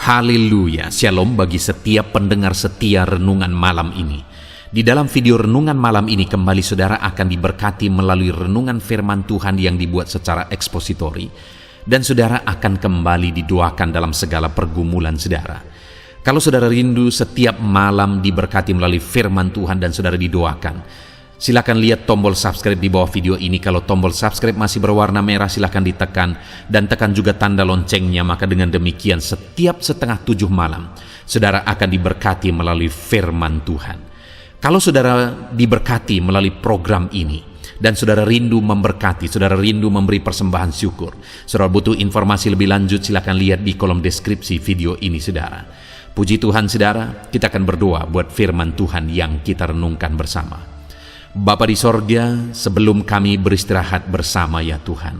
Haleluya, shalom bagi setiap pendengar setia renungan malam ini. Di dalam video renungan malam ini kembali saudara akan diberkati melalui renungan firman Tuhan yang dibuat secara ekspositori. Dan saudara akan kembali didoakan dalam segala pergumulan saudara. Kalau saudara rindu setiap malam diberkati melalui firman Tuhan dan saudara didoakan, silakan lihat tombol subscribe di bawah video ini. Kalau tombol subscribe masih berwarna merah, silakan ditekan dan tekan juga tanda loncengnya. Maka dengan demikian setiap setengah 7 malam saudara akan diberkati melalui firman Tuhan. Kalau saudara diberkati melalui program ini dan saudara rindu memberkati, saudara rindu memberi persembahan syukur, saudara butuh informasi lebih lanjut, silakan lihat di kolom deskripsi video ini saudara. Puji Tuhan saudara, kita akan berdoa buat firman Tuhan yang kita renungkan bersama. Bapa di sorga, sebelum kami beristirahat bersama ya Tuhan,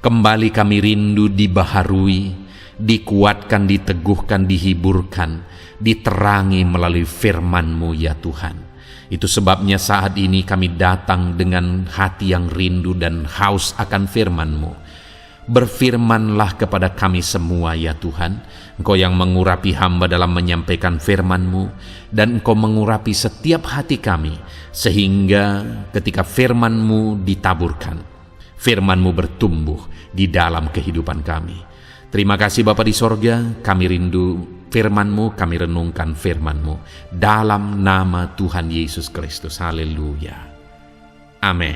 kembali kami rindu dibaharui, dikuatkan, diteguhkan, dihiburkan, diterangi melalui firman-Mu ya Tuhan. Itu sebabnya saat ini kami datang dengan hati yang rindu dan haus akan firman-Mu. Berfirmanlah kepada kami semua ya Tuhan. Engkau yang mengurapi hamba dalam menyampaikan firman-Mu, dan Engkau mengurapi setiap hati kami, sehingga ketika firman-Mu ditaburkan, firman-Mu bertumbuh di dalam kehidupan kami. Terima kasih Bapa di sorga, kami rindu firman-Mu, kami renungkan firman-Mu dalam nama Tuhan Yesus Kristus. Haleluya. Amin.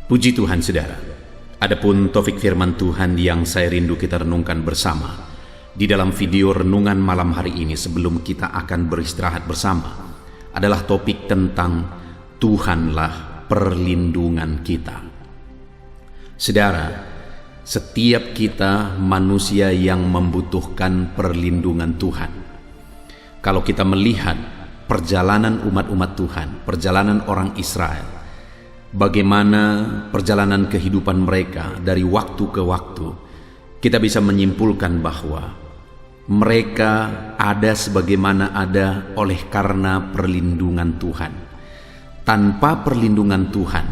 Puji Tuhan saudara. Adapun topik firman Tuhan yang saya rindu kita renungkan bersama di dalam video renungan malam hari ini sebelum kita akan beristirahat bersama adalah topik tentang Tuhanlah perlindungan kita. Saudara, setiap kita manusia yang membutuhkan perlindungan Tuhan. Kalau kita melihat perjalanan umat-umat Tuhan, perjalanan orang Israel, bagaimana perjalanan kehidupan mereka dari waktu ke waktu, kita bisa menyimpulkan bahwa mereka ada sebagaimana ada oleh karena perlindungan Tuhan. Tanpa perlindungan Tuhan,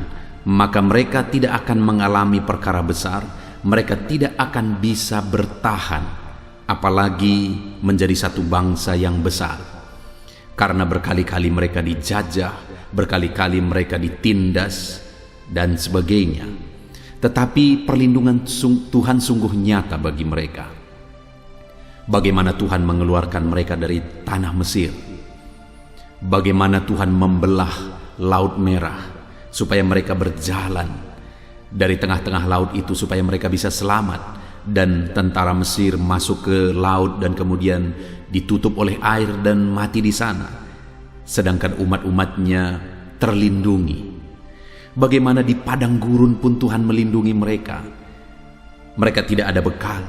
maka mereka tidak akan mengalami perkara besar, mereka tidak akan bisa bertahan, apalagi menjadi satu bangsa yang besar. Karena berkali-kali mereka dijajah, berkali-kali mereka ditindas, dan sebagainya. Tetapi perlindungan Tuhan sungguh nyata bagi mereka. Bagaimana Tuhan mengeluarkan mereka dari tanah Mesir. Bagaimana Tuhan membelah Laut Merah, supaya mereka berjalan dari tengah-tengah laut itu, supaya mereka bisa selamat. Dan tentara Mesir masuk ke laut dan kemudian ditutup oleh air dan mati di sana. Sedangkan umat-umatnya terlindungi. Bagaimana di padang gurun pun Tuhan melindungi mereka. Mereka tidak ada bekal,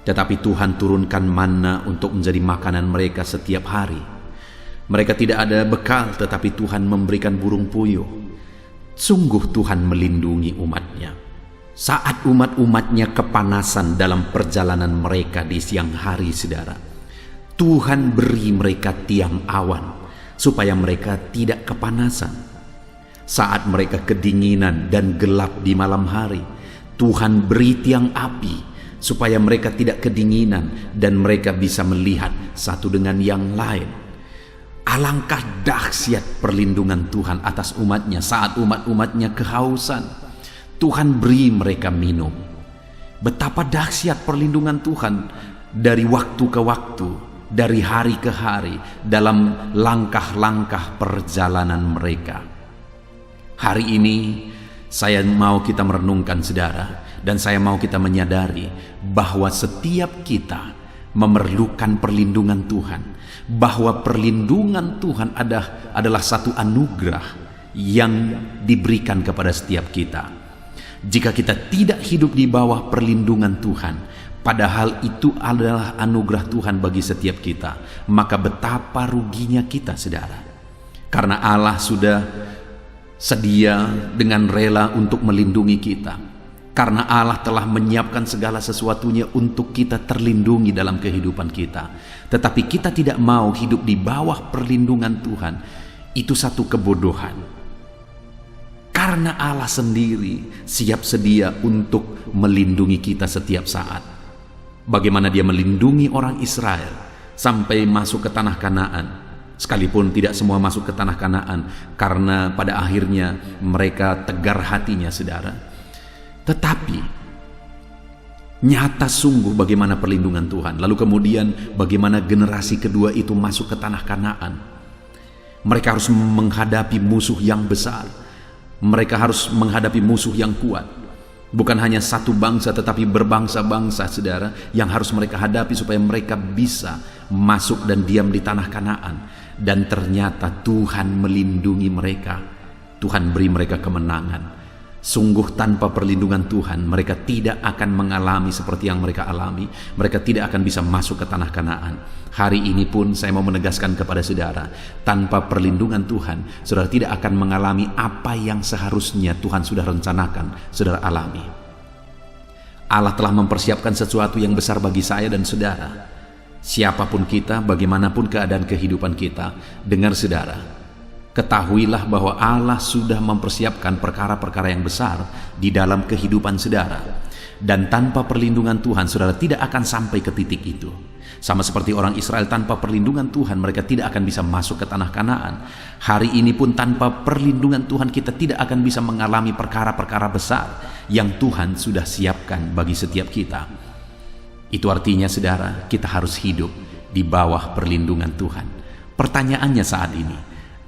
tetapi Tuhan turunkan manna untuk menjadi makanan mereka setiap hari. Mereka tidak ada bekal, tetapi Tuhan memberikan burung puyuh. Sungguh Tuhan melindungi umatnya. Saat umat-umatnya kepanasan dalam perjalanan mereka di siang hari saudara, Tuhan beri mereka tiang awan supaya mereka tidak kepanasan. Saat mereka kedinginan dan gelap di malam hari, Tuhan beri tiang api supaya mereka tidak kedinginan dan mereka bisa melihat satu dengan yang lain. Alangkah dahsyat perlindungan Tuhan atas umatnya. Saat umat-umatnya kehausan, Tuhan beri mereka minum. Betapa dahsyat perlindungan Tuhan dari waktu ke waktu, dari hari ke hari, dalam langkah-langkah perjalanan mereka. Hari ini saya mau kita merenungkan saudara, dan saya mau kita menyadari bahwa setiap kita memerlukan perlindungan Tuhan, bahwa perlindungan Tuhan adalah satu anugerah yang diberikan kepada setiap kita. Jika kita tidak hidup di bawah perlindungan Tuhan, padahal itu adalah anugerah Tuhan bagi setiap kita, maka betapa ruginya kita saudara. Karena Allah sudah sedia dengan rela untuk melindungi kita. Karena Allah telah menyiapkan segala sesuatunya untuk kita terlindungi dalam kehidupan kita. Tetapi kita tidak mau hidup di bawah perlindungan Tuhan. Itu satu kebodohan. Karena Allah sendiri siap sedia untuk melindungi kita setiap saat. Bagaimana dia melindungi orang Israel sampai masuk ke tanah Kanaan. Sekalipun tidak semua masuk ke tanah Kanaan, karena pada akhirnya mereka tegar hatinya, saudara. Tetapi nyata sungguh bagaimana perlindungan Tuhan. Lalu kemudian bagaimana generasi kedua itu masuk ke tanah Kanaan. Mereka harus menghadapi musuh yang besar. Mereka harus menghadapi musuh yang kuat. Bukan hanya satu bangsa, tetapi berbangsa-bangsa, saudara, yang harus mereka hadapi supaya mereka bisa masuk dan diam di tanah Kanaan. Dan ternyata Tuhan melindungi mereka. Tuhan beri mereka kemenangan. Sungguh tanpa perlindungan Tuhan, mereka tidak akan mengalami seperti yang mereka alami. Mereka tidak akan bisa masuk ke tanah Kanaan. Hari ini pun saya mau menegaskan kepada saudara, tanpa perlindungan Tuhan, saudara tidak akan mengalami apa yang seharusnya Tuhan sudah rencanakan saudara alami. Allah telah mempersiapkan sesuatu yang besar bagi saya dan saudara. Siapapun kita, bagaimanapun keadaan kehidupan kita, dengar saudara, ketahuilah bahwa Allah sudah mempersiapkan perkara-perkara yang besar di dalam kehidupan saudara. Dan tanpa perlindungan Tuhan, saudara tidak akan sampai ke titik itu. Sama seperti orang Israel, tanpa perlindungan Tuhan mereka tidak akan bisa masuk ke tanah Kanaan. Hari ini pun tanpa perlindungan Tuhan kita tidak akan bisa mengalami perkara-perkara besar yang Tuhan sudah siapkan bagi setiap kita. Itu artinya saudara, kita harus hidup di bawah perlindungan Tuhan. Pertanyaannya saat ini,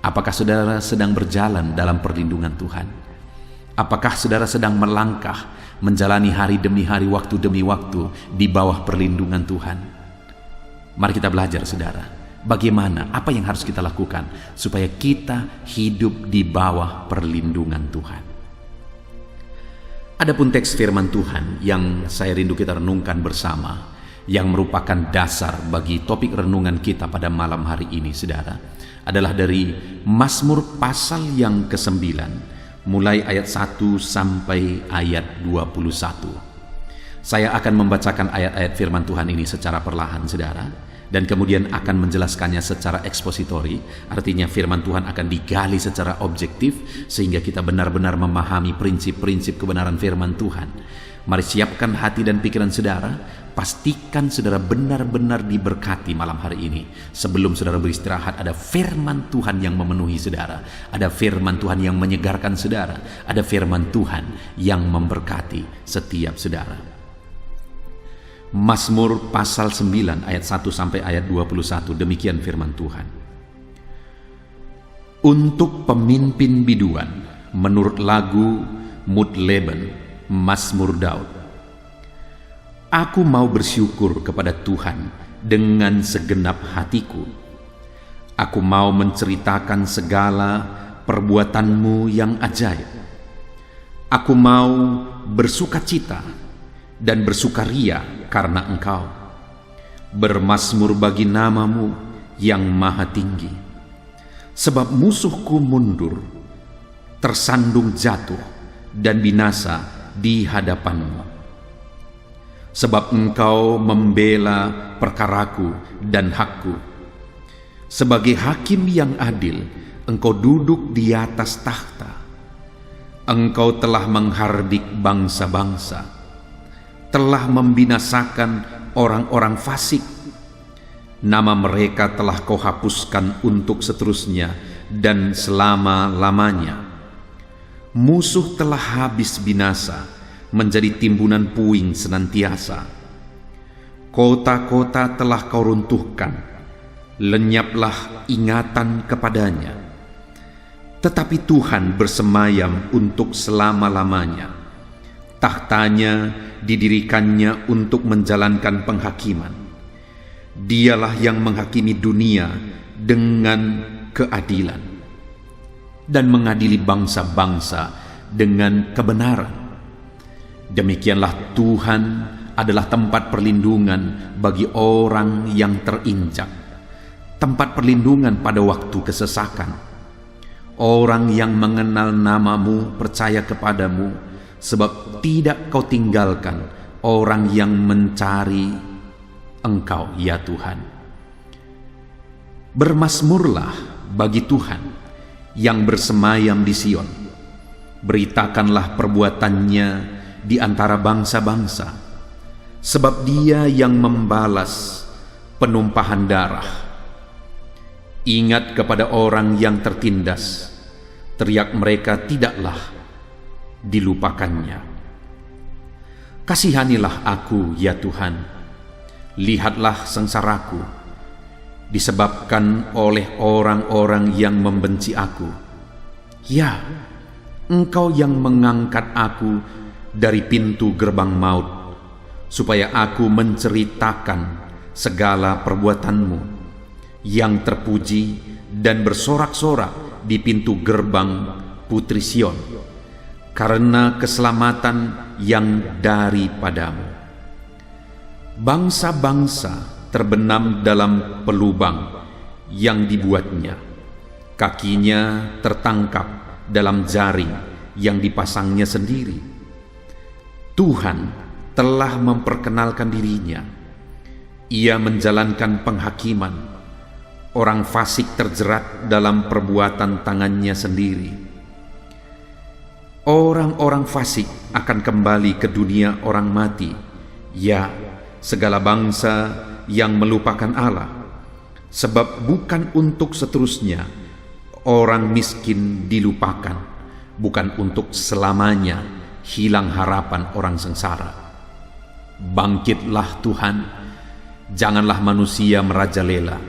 apakah saudara sedang berjalan dalam perlindungan Tuhan? Apakah saudara sedang melangkah menjalani hari demi hari, waktu demi waktu di bawah perlindungan Tuhan? Mari kita belajar saudara, bagaimana, apa yang harus kita lakukan supaya kita hidup di bawah perlindungan Tuhan. Adapun teks firman Tuhan yang saya rindu kita renungkan bersama, yang merupakan dasar bagi topik renungan kita pada malam hari ini saudara, adalah dari Mazmur pasal yang ke-9, mulai ayat 1 sampai ayat 21. Saya akan membacakan ayat-ayat firman Tuhan ini secara perlahan saudara, dan kemudian akan menjelaskannya secara ekspositori. Artinya firman Tuhan akan digali secara objektif sehingga kita benar-benar memahami prinsip-prinsip kebenaran firman Tuhan. Mari siapkan hati dan pikiran saudara. Pastikan saudara benar-benar diberkati malam hari ini. Sebelum saudara beristirahat, ada firman Tuhan yang memenuhi saudara. Ada firman Tuhan yang menyegarkan saudara. Ada firman Tuhan yang memberkati setiap saudara. Mazmur pasal 9 ayat 1 sampai ayat 21, demikian firman Tuhan. Untuk pemimpin biduan, menurut lagu Mudleben, Mazmur Daud. Aku mau bersyukur kepada Tuhan dengan segenap hatiku. Aku mau menceritakan segala perbuatanmu yang ajaib. Aku mau bersukacita dan bersukaria karena Engkau, bermazmur bagi namamu yang maha tinggi. Sebab musuhku mundur, tersandung jatuh, dan binasa di hadapanmu. Sebab Engkau membela perkaraku dan hakku. Sebagai hakim yang adil, Engkau duduk di atas takhta. Engkau telah menghardik bangsa-bangsa, telah membinasakan orang-orang fasik. Nama mereka telah Kau hapuskan untuk seterusnya dan selama-lamanya. Musuh telah habis binasa, menjadi timbunan puing senantiasa. Kota-kota telah Kau runtuhkan, lenyaplah ingatan kepadanya. Tetapi Tuhan bersemayam untuk selama-lamanya. Tahtanya didirikannya untuk menjalankan penghakiman. Dialah yang menghakimi dunia dengan keadilan dan mengadili bangsa-bangsa dengan kebenaran. Demikianlah Tuhan adalah tempat perlindungan bagi orang yang terinjak, tempat perlindungan pada waktu kesesakan. Orang yang mengenal namamu percaya kepadamu, sebab tidak Kau tinggalkan orang yang mencari Engkau, ya Tuhan. Bermazmurlah bagi Tuhan yang bersemayam di Sion. Beritakanlah perbuatannya di antara bangsa-bangsa. sebab Dia yang membalas penumpahan darah. Ingat kepada orang yang tertindas, teriak mereka tidaklah dilupakannya. Kasihanilah aku, ya Tuhan, lihatlah sengsaraku, disebabkan oleh orang-orang yang membenci aku. Ya, Engkau yang mengangkat aku dari pintu gerbang maut, supaya aku menceritakan segala perbuatanmu, yang terpuji dan bersorak-sorak di pintu gerbang Putri Sion, karena keselamatan yang daripadamu. Bangsa-bangsa terbenam dalam pelubang yang dibuatnya, kakinya tertangkap dalam jaring yang dipasangnya sendiri. Tuhan telah memperkenalkan dirinya. Ia menjalankan penghakiman. Orang fasik terjerat dalam perbuatan tangannya sendiri. Orang-orang fasik akan kembali ke dunia orang mati. Ya, segala bangsa yang melupakan Allah. Sebab bukan untuk seterusnya orang miskin dilupakan, bukan untuk selamanya hilang harapan orang sengsara. Bangkitlah Tuhan, janganlah manusia merajalela.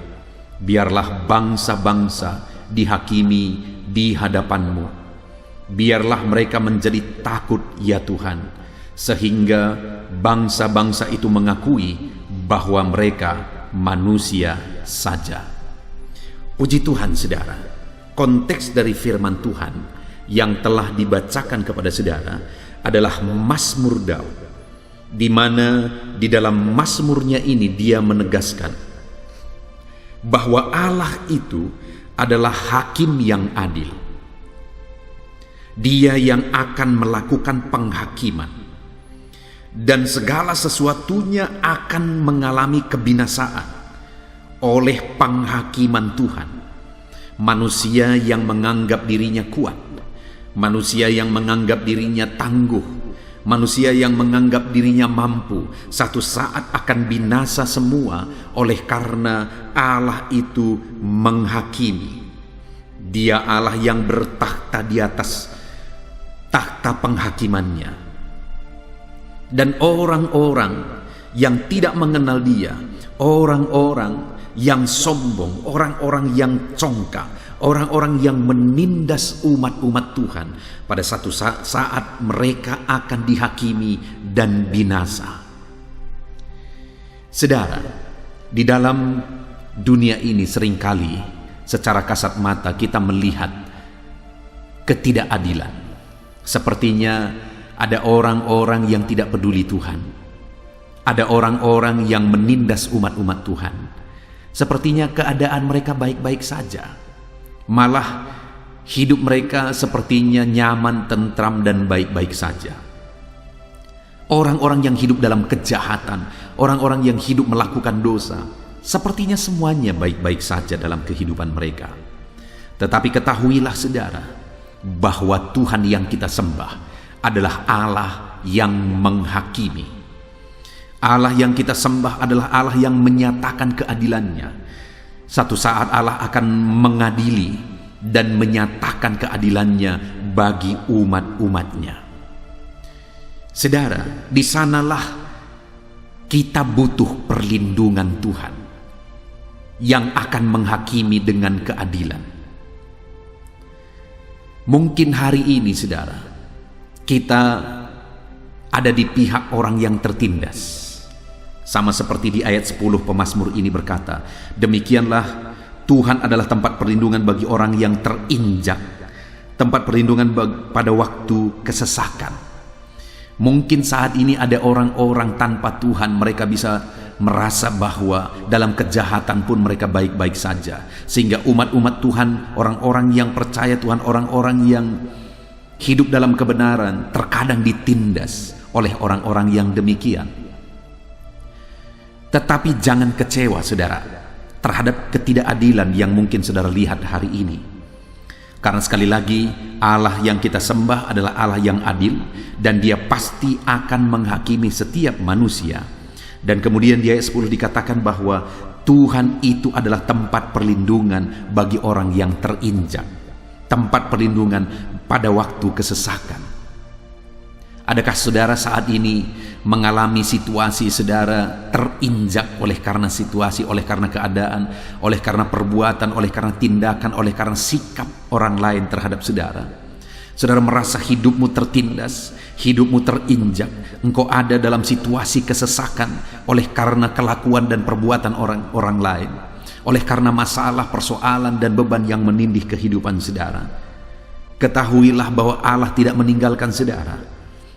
Biarlah bangsa-bangsa dihakimi di hadapan-Mu. Biarlah mereka menjadi takut, ya Tuhan, sehingga bangsa-bangsa itu mengakui bahwa mereka manusia saja. Puji Tuhan, saudara. Konteks dari firman Tuhan yang telah dibacakan kepada saudara adalah Mazmur Daud, di mana di dalam Mazmurnya ini dia menegaskan bahwa Allah itu adalah hakim yang adil. Dia yang akan melakukan penghakiman, dan segala sesuatunya akan mengalami kebinasaan oleh penghakiman Tuhan. Manusia yang menganggap dirinya kuat, manusia yang menganggap dirinya tangguh, manusia yang menganggap dirinya mampu, satu saat akan binasa semua oleh karena Allah itu menghakimi. Dia Allah yang bertakhta di atas takhta penghakimannya. Dan orang-orang yang tidak mengenal Dia, orang-orang yang sombong, orang-orang yang congkak, orang-orang yang menindas umat-umat Tuhan, pada satu saat mereka akan dihakimi dan binasa. Saudara, di dalam dunia ini seringkali secara kasat mata kita melihat ketidakadilan. Sepertinya ada orang-orang yang tidak peduli Tuhan. Ada orang-orang yang menindas umat-umat Tuhan. Sepertinya keadaan mereka baik-baik saja. Malah hidup mereka sepertinya nyaman, tentram, dan baik-baik saja. Orang-orang yang hidup dalam kejahatan, orang-orang yang hidup melakukan dosa, sepertinya semuanya baik-baik saja dalam kehidupan mereka. Tetapi ketahuilah saudara, bahwa Tuhan yang kita sembah adalah Allah yang menghakimi. Allah yang kita sembah adalah Allah yang menyatakan keadilannya. Satu saat Allah akan mengadili dan menyatakan keadilannya bagi umat-umatnya. Saudara, di sanalah kita butuh perlindungan Tuhan yang akan menghakimi dengan keadilan. Mungkin hari ini, saudara, kita ada di pihak orang yang tertindas. Sama seperti di ayat 10 pemazmur ini berkata, demikianlah Tuhan adalah tempat perlindungan bagi orang yang terinjak, tempat perlindungan pada waktu kesesakan. Mungkin saat ini ada orang-orang tanpa Tuhan, mereka bisa merasa bahwa dalam kejahatan pun mereka baik-baik saja. Sehingga umat-umat Tuhan, orang-orang yang percaya Tuhan, orang-orang yang hidup dalam kebenaran, terkadang ditindas oleh orang-orang yang demikian. Tetapi jangan kecewa, saudara, terhadap ketidakadilan yang mungkin saudara lihat hari ini. Karena sekali lagi, Allah yang kita sembah adalah Allah yang adil, dan Dia pasti akan menghakimi setiap manusia Dan kemudian di ayat 10 dikatakan bahwa Tuhan itu adalah tempat perlindungan bagi orang yang terinjak, tempat perlindungan pada waktu kesesakan. Adakah saudara saat ini mengalami situasi saudara terinjak oleh karena situasi, oleh karena keadaan, oleh karena perbuatan, oleh karena tindakan, oleh karena sikap orang lain terhadap saudara? Saudara merasa hidupmu tertindas, hidupmu terinjak, engkau ada dalam situasi kesesakan oleh karena kelakuan dan perbuatan orang lain, oleh karena masalah, persoalan dan beban yang menindih kehidupan saudara. Ketahuilah bahwa Allah tidak meninggalkan saudara,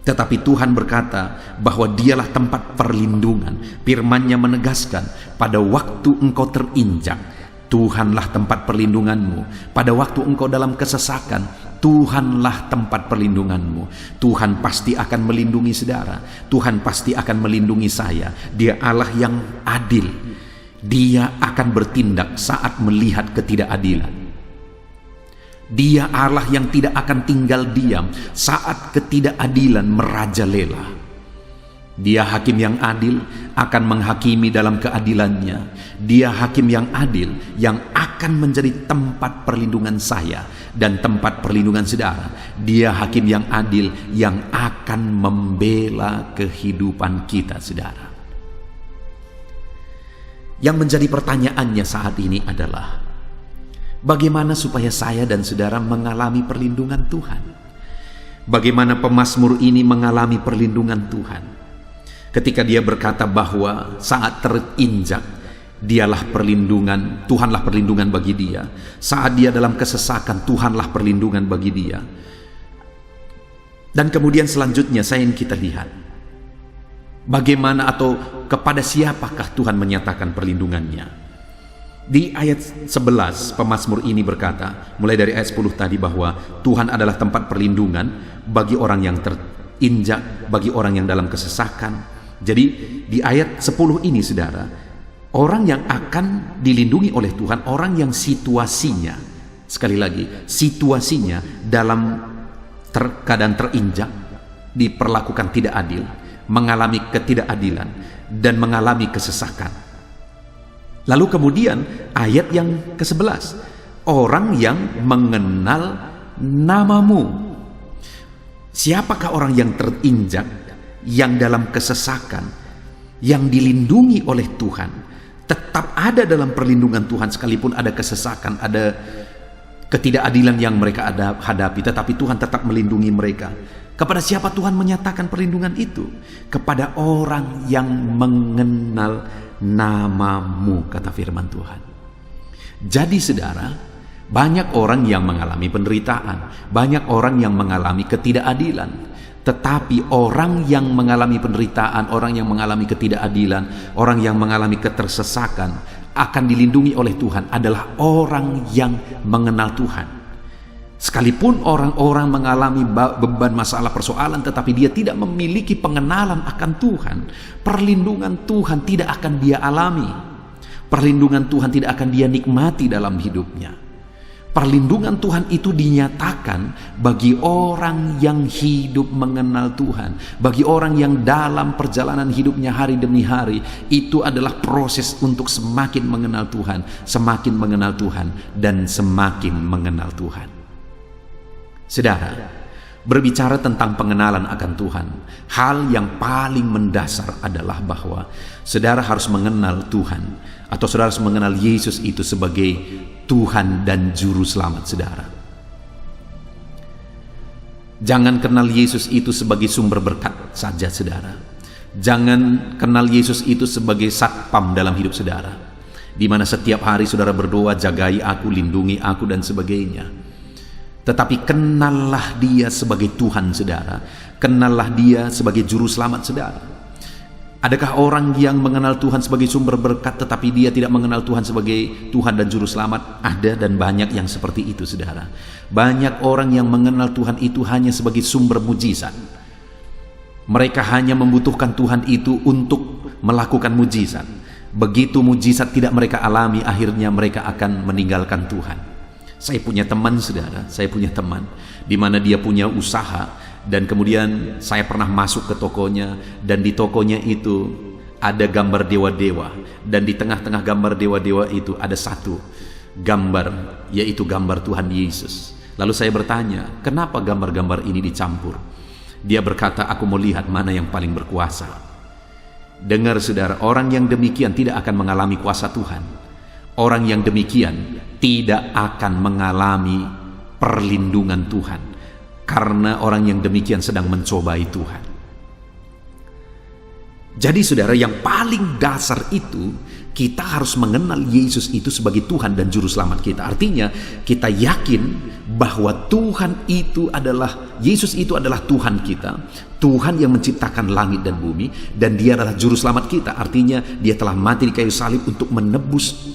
tetapi Tuhan berkata bahwa dialah tempat perlindungan. Firman-Nya menegaskan, pada waktu engkau terinjak, Tuhanlah tempat perlindunganmu. Pada waktu engkau dalam kesesakan, Tuhanlah tempat perlindunganmu. Tuhan pasti akan melindungi saudara. Tuhan pasti akan melindungi saya. Dia Allah yang adil. Dia akan bertindak saat melihat ketidakadilan. Dia Allah yang tidak akan tinggal diam saat ketidakadilan merajalela. Dia hakim yang adil, akan menghakimi dalam keadilannya. Dia hakim yang adil yang akan menjadi tempat perlindungan saya dan tempat perlindungan saudara. Dia hakim yang adil yang akan membela kehidupan kita, saudara. Yang menjadi pertanyaannya saat ini adalah, bagaimana supaya saya dan saudara mengalami perlindungan Tuhan? Bagaimana pemazmur ini mengalami perlindungan Tuhan? Ketika dia berkata bahwa saat terinjak, dialah perlindungan, Tuhanlah perlindungan bagi dia. Saat dia dalam kesesakan, Tuhanlah perlindungan bagi dia. Dan kemudian selanjutnya saya ingin kita lihat, bagaimana atau kepada siapakah Tuhan menyatakan perlindungannya. Di ayat 11 pemazmur ini berkata, mulai dari ayat 10 tadi, bahwa Tuhan adalah tempat perlindungan bagi orang yang terinjak, bagi orang yang dalam kesesakan. Jadi di ayat 10 ini saudara, orang yang akan dilindungi oleh Tuhan, orang yang situasinya, sekali lagi, situasinya dalam keadaan terinjak, diperlakukan tidak adil, mengalami ketidakadilan, dan mengalami kesesakan. Lalu kemudian ayat yang ke-11, orang yang mengenal namamu. Siapakah orang yang terinjak, yang dalam kesesakan, yang dilindungi oleh Tuhan, tetap ada dalam perlindungan Tuhan sekalipun ada kesesakan, ada ketidakadilan yang mereka hadapi, tetapi Tuhan tetap melindungi mereka. Kepada siapa Tuhan menyatakan perlindungan itu? Kepada orang yang mengenal namamu, kata firman Tuhan. Jadi saudara, banyak orang yang mengalami penderitaan, banyak orang yang mengalami ketidakadilan. Tetapi orang yang mengalami penderitaan, orang yang mengalami ketidakadilan, orang yang mengalami ketersesakan akan dilindungi oleh Tuhan adalah orang yang mengenal Tuhan. Sekalipun orang-orang mengalami beban, masalah, persoalan, tetapi dia tidak memiliki pengenalan akan Tuhan, perlindungan Tuhan tidak akan dia alami. Perlindungan Tuhan tidak akan dia nikmati dalam hidupnya. Perlindungan Tuhan itu dinyatakan bagi orang yang hidup mengenal Tuhan, bagi orang yang dalam perjalanan hidupnya hari demi hari. Itu adalah proses untuk semakin mengenal Tuhan, semakin mengenal Tuhan, dan semakin mengenal Tuhan. Saudara, berbicara tentang pengenalan akan Tuhan, hal yang paling mendasar adalah bahwa saudara harus mengenal Tuhan, atau saudara harus mengenal Yesus itu sebagai Tuhan dan Juru Selamat saudara. Jangan kenal Yesus itu sebagai sumber berkat saja saudara. Jangan kenal Yesus itu sebagai satpam dalam hidup saudara, di mana setiap hari saudara berdoa, jagai aku, lindungi aku, dan sebagainya. Tetapi kenallah dia sebagai Tuhan saudara. Kenallah dia sebagai Juru Selamat saudara. Adakah orang yang mengenal Tuhan sebagai sumber berkat tetapi dia tidak mengenal Tuhan sebagai Tuhan dan Juru Selamat? Ada, dan banyak yang seperti itu saudara. Banyak orang yang mengenal Tuhan itu hanya sebagai sumber mujizat. Mereka hanya membutuhkan Tuhan itu untuk melakukan mujizat. Begitu mujizat tidak mereka alami, akhirnya mereka akan meninggalkan Tuhan. Saya punya teman saudara, saya punya teman di mana dia punya usaha. Dan kemudian saya pernah masuk ke tokonya, dan di tokonya itu ada gambar dewa-dewa, dan di tengah-tengah gambar dewa-dewa itu ada satu gambar, yaitu gambar Tuhan Yesus. Lalu saya bertanya, kenapa gambar-gambar ini dicampur? Dia berkata, aku mau lihat mana yang paling berkuasa. Dengar saudara, orang yang demikian tidak akan mengalami kuasa Tuhan. Orang yang demikian tidak akan mengalami perlindungan Tuhan, karena orang yang demikian sedang mencobai Tuhan. Jadi saudara, yang paling dasar itu, kita harus mengenal Yesus itu sebagai Tuhan dan Juru Selamat kita. Artinya kita yakin bahwa Tuhan itu adalah, Yesus itu adalah Tuhan kita, Tuhan yang menciptakan langit dan bumi, dan Dia adalah Juru Selamat kita. Artinya Dia telah mati di kayu salib untuk menebus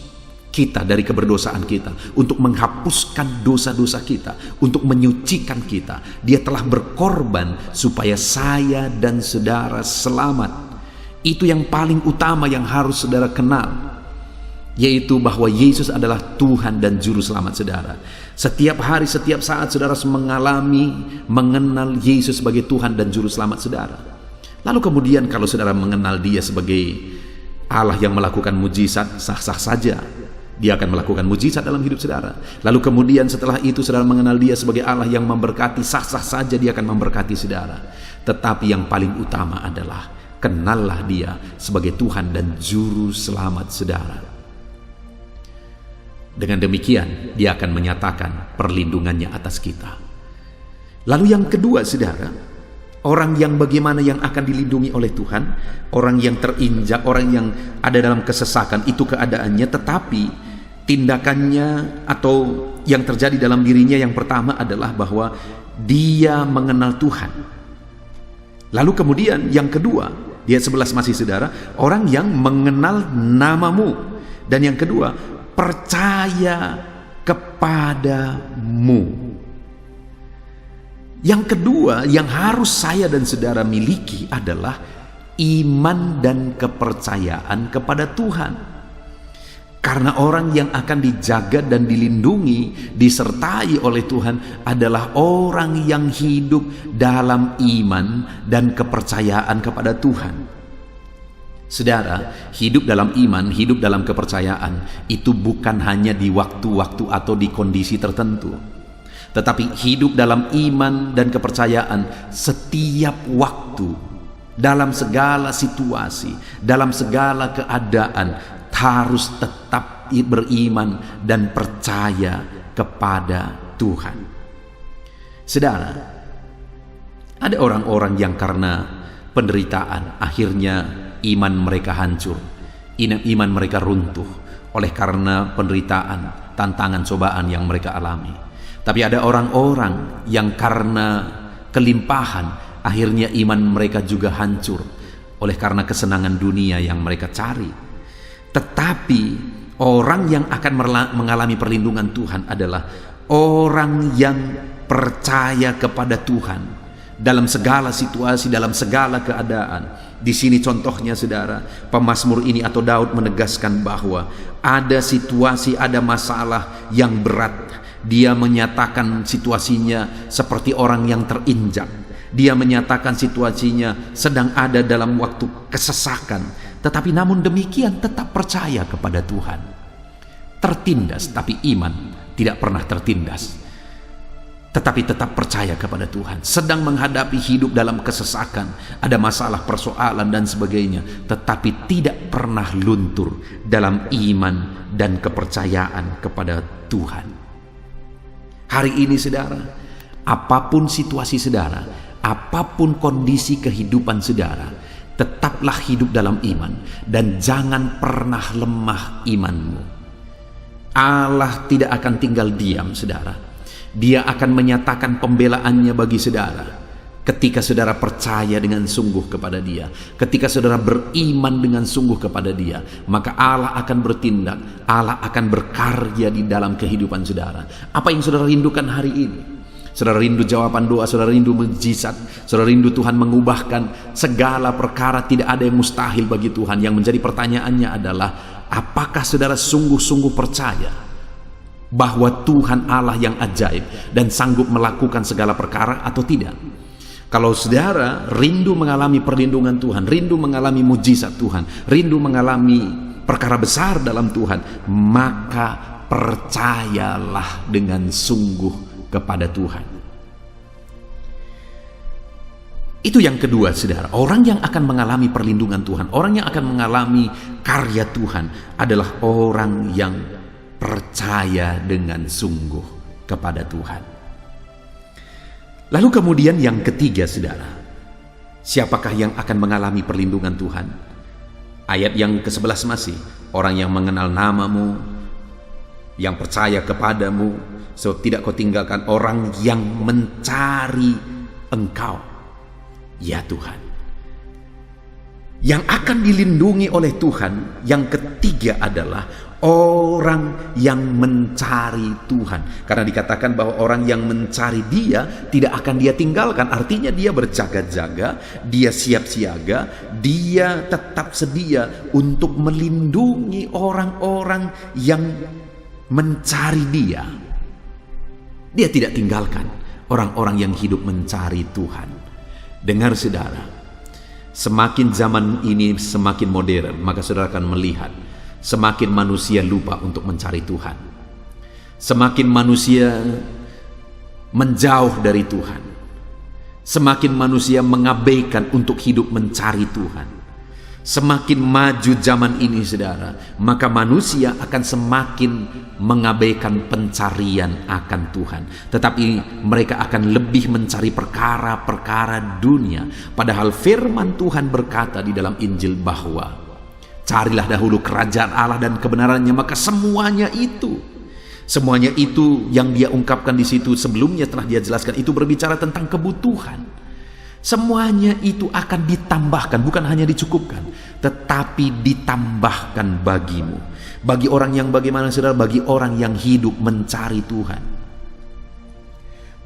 kita dari keberdosaan kita, untuk menghapuskan dosa-dosa kita, untuk menyucikan kita. Dia telah berkorban supaya saya dan saudara selamat. Itu yang paling utama yang harus saudara kenal, yaitu bahwa Yesus adalah Tuhan dan Juru Selamat saudara. Setiap hari, setiap saat saudara harus mengenal Yesus sebagai Tuhan dan Juru Selamat saudara. Lalu kemudian kalau saudara mengenal Dia sebagai Allah yang melakukan mujizat, sah-sah saja Dia akan melakukan mujizat dalam hidup saudara. Lalu kemudian setelah itu saudara mengenal Dia sebagai Allah yang memberkati, sah-sah saja Dia akan memberkati saudara. Tetapi yang paling utama adalah kenallah Dia sebagai Tuhan dan Juru Selamat saudara. Dengan demikian Dia akan menyatakan perlindungannya atas kita. Lalu yang kedua saudara, orang yang bagaimana yang akan dilindungi oleh Tuhan? Orang yang terinjak, orang yang ada dalam kesesakan, itu keadaannya, tetapi tindakannya atau yang terjadi dalam dirinya yang pertama adalah bahwa dia mengenal Tuhan. Lalu kemudian yang kedua, di ayat 11 masih saudara, orang yang mengenal namamu. Dan yang kedua, percaya kepadamu. Yang kedua yang harus saya dan saudara miliki adalah iman dan kepercayaan kepada Tuhan. Karena orang yang akan dijaga dan dilindungi, disertai oleh Tuhan adalah orang yang hidup dalam iman dan kepercayaan kepada Tuhan. Saudara, hidup dalam iman, hidup dalam kepercayaan itu bukan hanya di waktu-waktu atau di kondisi tertentu, tetapi hidup dalam iman dan kepercayaan setiap waktu, dalam segala situasi, dalam segala keadaan, harus tetap beriman dan percaya kepada Tuhan. Saudara, ada orang-orang yang karena penderitaan akhirnya iman mereka hancur, iman mereka runtuh oleh karena penderitaan, tantangan, cobaan yang mereka alami. Tapi ada orang-orang yang karena kelimpahan akhirnya iman mereka juga hancur oleh karena kesenangan dunia yang mereka cari. Tetapi orang yang akan mengalami perlindungan Tuhan adalah orang yang percaya kepada Tuhan dalam segala situasi, dalam segala keadaan. Di sini contohnya saudara, pemazmur ini atau Daud menegaskan bahwa ada situasi, ada masalah yang berat. Dia menyatakan situasinya seperti orang yang terinjak. Dia menyatakan situasinya sedang ada dalam waktu kesesakan. Tetapi namun demikian tetap percaya kepada Tuhan. Tertindas, tapi iman tidak pernah tertindas. Tetapi tetap percaya kepada Tuhan. Sedang menghadapi hidup dalam kesesakan, ada masalah, persoalan dan sebagainya, tetapi tidak pernah luntur dalam iman dan kepercayaan kepada Tuhan. Hari ini saudara, apapun situasi saudara, apapun kondisi kehidupan saudara, tetaplah hidup dalam iman dan jangan pernah lemah imanmu. Allah tidak akan tinggal diam saudara. Dia akan menyatakan pembelaannya bagi saudara ketika saudara percaya dengan sungguh kepada Dia, ketika saudara beriman dengan sungguh kepada Dia, maka Allah akan bertindak, Allah akan berkarya di dalam kehidupan saudara. Apa yang saudara rindukan hari ini? Saudara rindu jawaban doa, saudara rindu mujizat, saudara rindu Tuhan mengubahkan segala perkara. Tidak ada yang mustahil bagi Tuhan. Yang menjadi pertanyaannya adalah, apakah saudara sungguh-sungguh percaya bahwa Tuhan Allah yang ajaib dan sanggup melakukan segala perkara atau tidak? Kalau saudara rindu mengalami perlindungan Tuhan, rindu mengalami mujizat Tuhan, rindu mengalami perkara besar dalam Tuhan, maka percayalah dengan sungguh kepada Tuhan. Itu yang kedua, saudara. Orang yang akan mengalami perlindungan Tuhan, orang yang akan mengalami karya Tuhan adalah orang yang percaya dengan sungguh kepada Tuhan. Lalu kemudian yang ketiga, saudara, siapakah yang akan mengalami perlindungan Tuhan? Ayat yang ke-11 masih, orang yang mengenal namamu, yang percaya kepadamu, sebab tidak kau tinggalkan orang yang mencari engkau, ya Tuhan. Yang akan dilindungi oleh Tuhan, yang ketiga adalah orang yang mencari Tuhan. Karena dikatakan bahwa orang yang mencari Dia tidak akan Dia tinggalkan. Artinya dia berjaga-jaga, dia siap siaga, dia tetap sedia untuk melindungi orang-orang yang mencari Dia. Dia tidak tinggalkan orang-orang yang hidup mencari Tuhan. Dengar saudara, semakin zaman ini semakin modern, maka saudara akan melihat semakin manusia lupa untuk mencari Tuhan. Semakin manusia menjauh dari Tuhan. Semakin manusia mengabaikan untuk hidup mencari Tuhan. Semakin maju zaman ini, saudara, maka manusia akan semakin mengabaikan pencarian akan Tuhan. Tetapi mereka akan lebih mencari perkara-perkara dunia. Padahal firman Tuhan berkata di dalam Injil bahwa carilah dahulu kerajaan Allah dan kebenarannya, maka semuanya itu yang dia ungkapkan di situ sebelumnya telah dia jelaskan, itu berbicara tentang kebutuhan. Semuanya itu akan ditambahkan, bukan hanya dicukupkan, tetapi ditambahkan bagimu. Bagi orang yang bagaimana, saudara? Bagi orang yang hidup mencari Tuhan.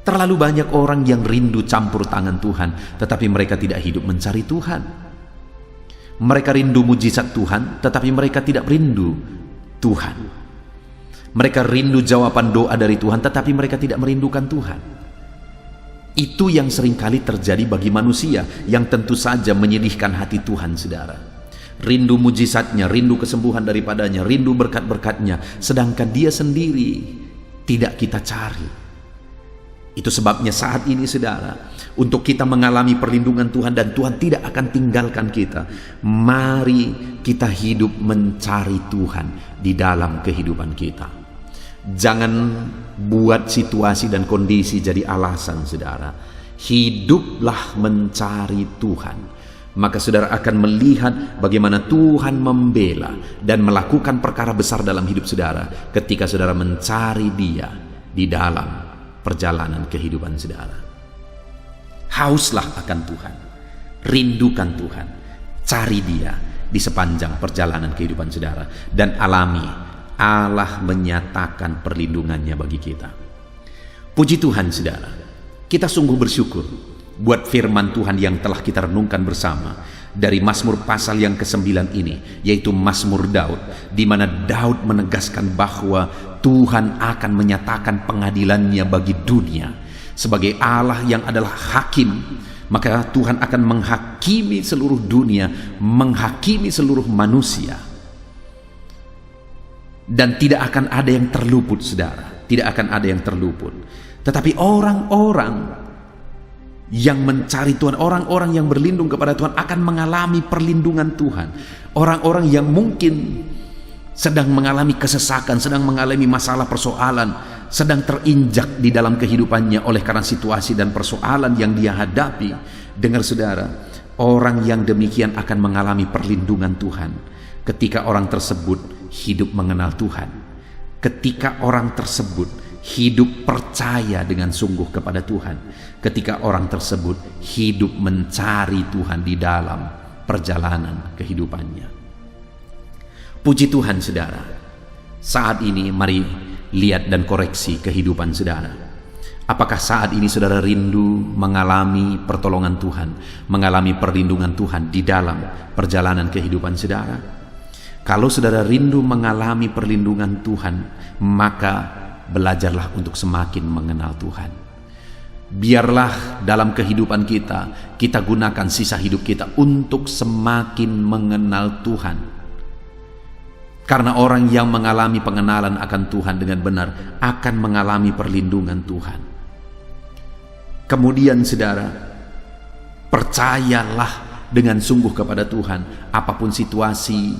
Terlalu banyak orang yang rindu campur tangan Tuhan, tetapi mereka tidak hidup mencari Tuhan. Mereka rindu mujizat Tuhan, tetapi mereka tidak rindu Tuhan. Mereka rindu jawaban doa dari Tuhan, tetapi mereka tidak merindukan Tuhan. Itu yang seringkali terjadi bagi manusia, yang tentu saja menyedihkan hati Tuhan, saudara. Rindu mujizatnya, rindu kesembuhan daripadanya, rindu berkat-berkatnya, sedangkan dia sendiri tidak kita cari. Itu sebabnya saat ini, saudara, untuk kita mengalami perlindungan Tuhan dan Tuhan tidak akan tinggalkan kita, mari kita hidup mencari Tuhan di dalam kehidupan kita. Jangan buat situasi dan kondisi jadi alasan, saudara. Hiduplah mencari Tuhan. Maka saudara akan melihat bagaimana Tuhan membela dan melakukan perkara besar dalam hidup saudara ketika saudara mencari Dia di dalam perjalanan kehidupan saudara. Hauslah akan Tuhan, rindukan Tuhan, cari Dia di sepanjang perjalanan kehidupan saudara, dan alami Allah menyatakan perlindungannya bagi kita. Puji Tuhan, saudara, kita sungguh bersyukur buat firman Tuhan yang telah kita renungkan bersama dari Mazmur pasal yang ke-9 ini, yaitu Mazmur Daud, di mana Daud menegaskan bahwa Tuhan akan menyatakan pengadilannya bagi dunia. Sebagai Allah yang adalah hakim, maka Tuhan akan menghakimi seluruh dunia, menghakimi seluruh manusia. Dan tidak akan ada yang terluput, saudara. Tidak akan ada yang terluput. Tetapi orang-orang yang mencari Tuhan, orang-orang yang berlindung kepada Tuhan akan mengalami perlindungan Tuhan. Orang-orang yang mungkin sedang mengalami kesesakan, sedang mengalami masalah persoalan, sedang terinjak di dalam kehidupannya oleh karena situasi dan persoalan yang dia hadapi. Dengar, saudara, orang yang demikian akan mengalami perlindungan Tuhan ketika orang tersebut hidup mengenal Tuhan, ketika orang tersebut hidup percaya dengan sungguh kepada Tuhan, ketika orang tersebut hidup mencari Tuhan di dalam perjalanan kehidupannya. Puji Tuhan, saudara. Saat ini mari lihat dan koreksi kehidupan saudara. Apakah saat ini saudara rindu mengalami pertolongan Tuhan, mengalami perlindungan Tuhan di dalam perjalanan kehidupan saudara? Kalau saudara rindu mengalami perlindungan Tuhan, maka belajarlah untuk semakin mengenal Tuhan. Biarlah dalam kehidupan kita gunakan sisa hidup kita untuk semakin mengenal Tuhan. Karena orang yang mengalami pengenalan akan Tuhan dengan benar akan mengalami perlindungan Tuhan. Kemudian saudara, percayalah dengan sungguh kepada Tuhan apapun situasi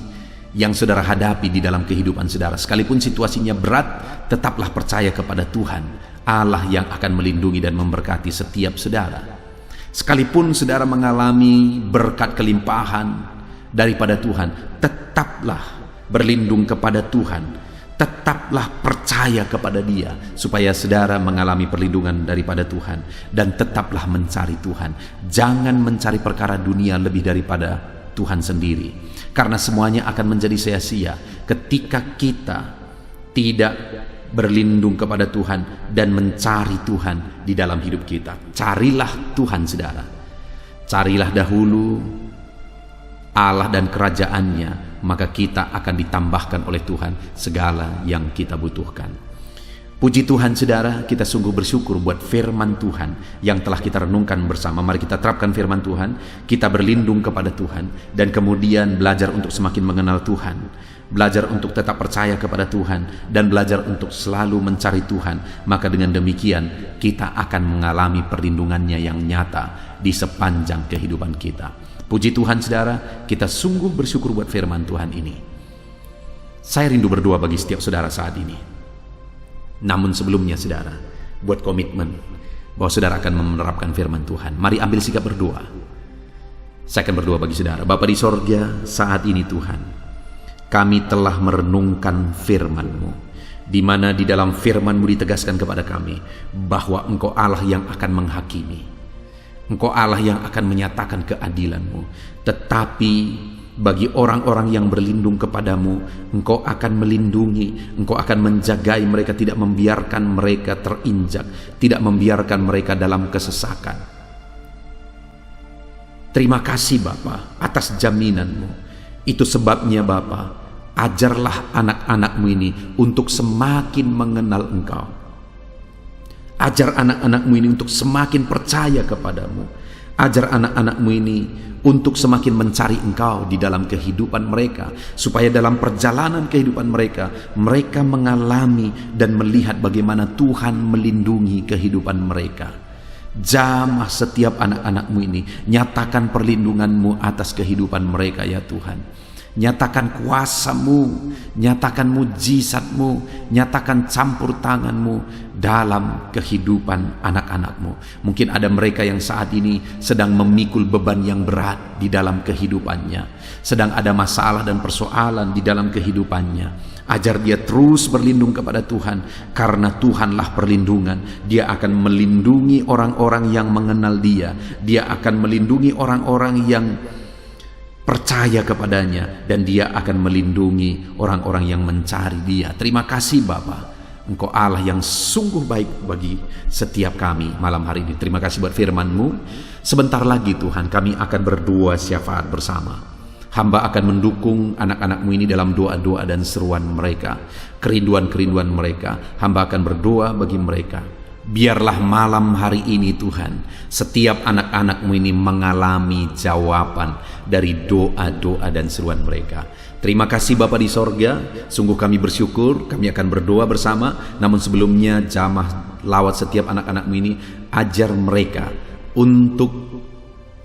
yang saudara hadapi di dalam kehidupan saudara. Sekalipun situasinya berat, tetaplah percaya kepada Tuhan, Allah yang akan melindungi dan memberkati setiap saudara. Sekalipun saudara mengalami berkat kelimpahan daripada Tuhan, tetaplah berlindung kepada Tuhan, tetaplah percaya kepada Dia, supaya saudara mengalami perlindungan daripada Tuhan, dan tetaplah mencari Tuhan. Jangan mencari perkara dunia lebih daripada Tuhan sendiri, karena semuanya akan menjadi sia-sia ketika kita tidak berlindung kepada Tuhan dan mencari Tuhan di dalam hidup kita. Carilah Tuhan saudara, carilah dahulu Allah dan kerajaannya, maka kita akan ditambahkan oleh Tuhan segala yang kita butuhkan. Puji Tuhan saudara, kita sungguh bersyukur buat firman Tuhan yang telah kita renungkan bersama. Mari kita terapkan firman Tuhan, kita berlindung kepada Tuhan, dan kemudian belajar untuk semakin mengenal Tuhan, belajar untuk tetap percaya kepada Tuhan, dan belajar untuk selalu mencari Tuhan. Maka dengan demikian kita akan mengalami perlindungannya yang nyata di sepanjang kehidupan kita. Puji Tuhan saudara, kita sungguh bersyukur buat firman Tuhan ini. Saya rindu berdoa bagi setiap saudara saat ini. Namun sebelumnya saudara, buat komitmen bahwa saudara akan menerapkan firman Tuhan. Mari ambil sikap berdoa. Saya akan berdoa bagi saudara. Bapa di sorga, saat ini Tuhan, kami telah merenungkan firman-Mu, di mana di dalam firman-Mu ditegaskan kepada kami bahwa Engkau Allah yang akan menghakimi, Engkau Allah yang akan menyatakan keadilan-Mu. Tetapi bagi orang-orang yang berlindung kepadamu, Engkau akan melindungi, Engkau akan menjagai mereka, tidak membiarkan mereka terinjak, tidak membiarkan mereka dalam kesesakan. Terima kasih Bapa atas jaminan-Mu. Itu sebabnya Bapa, ajarlah anak-anak-Mu ini untuk semakin mengenal Engkau. Ajar anak-anak-Mu ini untuk semakin percaya kepadamu. Ajar anak-anak-Mu ini untuk semakin mencari Engkau di dalam kehidupan mereka, supaya dalam perjalanan kehidupan mereka, mereka mengalami dan melihat bagaimana Tuhan melindungi kehidupan mereka. Jamah setiap anak-anak-Mu ini, nyatakan perlindungan-Mu atas kehidupan mereka ya Tuhan. Nyatakan kuasa-Mu, nyatakan mujizat-Mu, nyatakan campur tangan-Mu dalam kehidupan anak-anak-Mu. Mungkin ada mereka yang saat ini sedang memikul beban yang berat di dalam kehidupannya, sedang ada masalah dan persoalan di dalam kehidupannya. Ajar dia terus berlindung kepada Tuhan, karena Tuhanlah perlindungan. Dia akan melindungi orang-orang yang mengenal Dia. Dia akan melindungi orang-orang yang percaya kepadanya, dan Dia akan melindungi orang-orang yang mencari Dia. Terima kasih Bapa, Engkau Allah yang sungguh baik bagi setiap kami malam hari ini. Terima kasih buat firman-Mu. Sebentar lagi Tuhan, kami akan berdoa syafaat bersama. Hamba akan mendukung anak-anak-Mu ini dalam doa-doa dan seruan mereka, kerinduan-kerinduan mereka. Hamba akan berdoa bagi mereka. Biarlah malam hari ini Tuhan, setiap anak-anak-Mu ini mengalami jawaban dari doa-doa dan seruan mereka. Terima kasih Bapa di sorga, sungguh kami bersyukur. Kami akan berdoa bersama. Namun sebelumnya, jamah lawat setiap anak-anak-Mu ini, ajar mereka untuk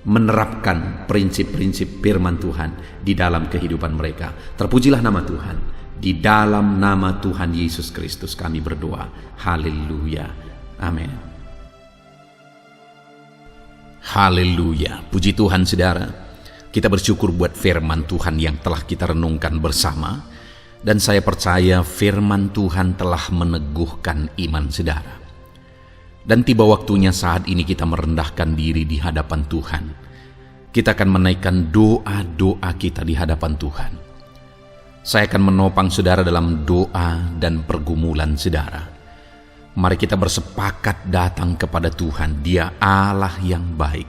menerapkan prinsip-prinsip firman Tuhan di dalam kehidupan mereka. Terpujilah nama Tuhan. Di dalam nama Tuhan Yesus Kristus kami berdoa. Haleluya. Amin. Haleluya. Puji Tuhan saudara. Kita bersyukur buat firman Tuhan yang telah kita renungkan bersama. Dan saya percaya firman Tuhan telah meneguhkan iman saudara. Dan tiba waktunya saat ini kita merendahkan diri di hadapan Tuhan. Kita akan menaikkan doa-doa kita di hadapan Tuhan. Saya akan menopang saudara dalam doa dan pergumulan saudara. Mari kita bersepakat datang kepada Tuhan. Dia Allah yang baik.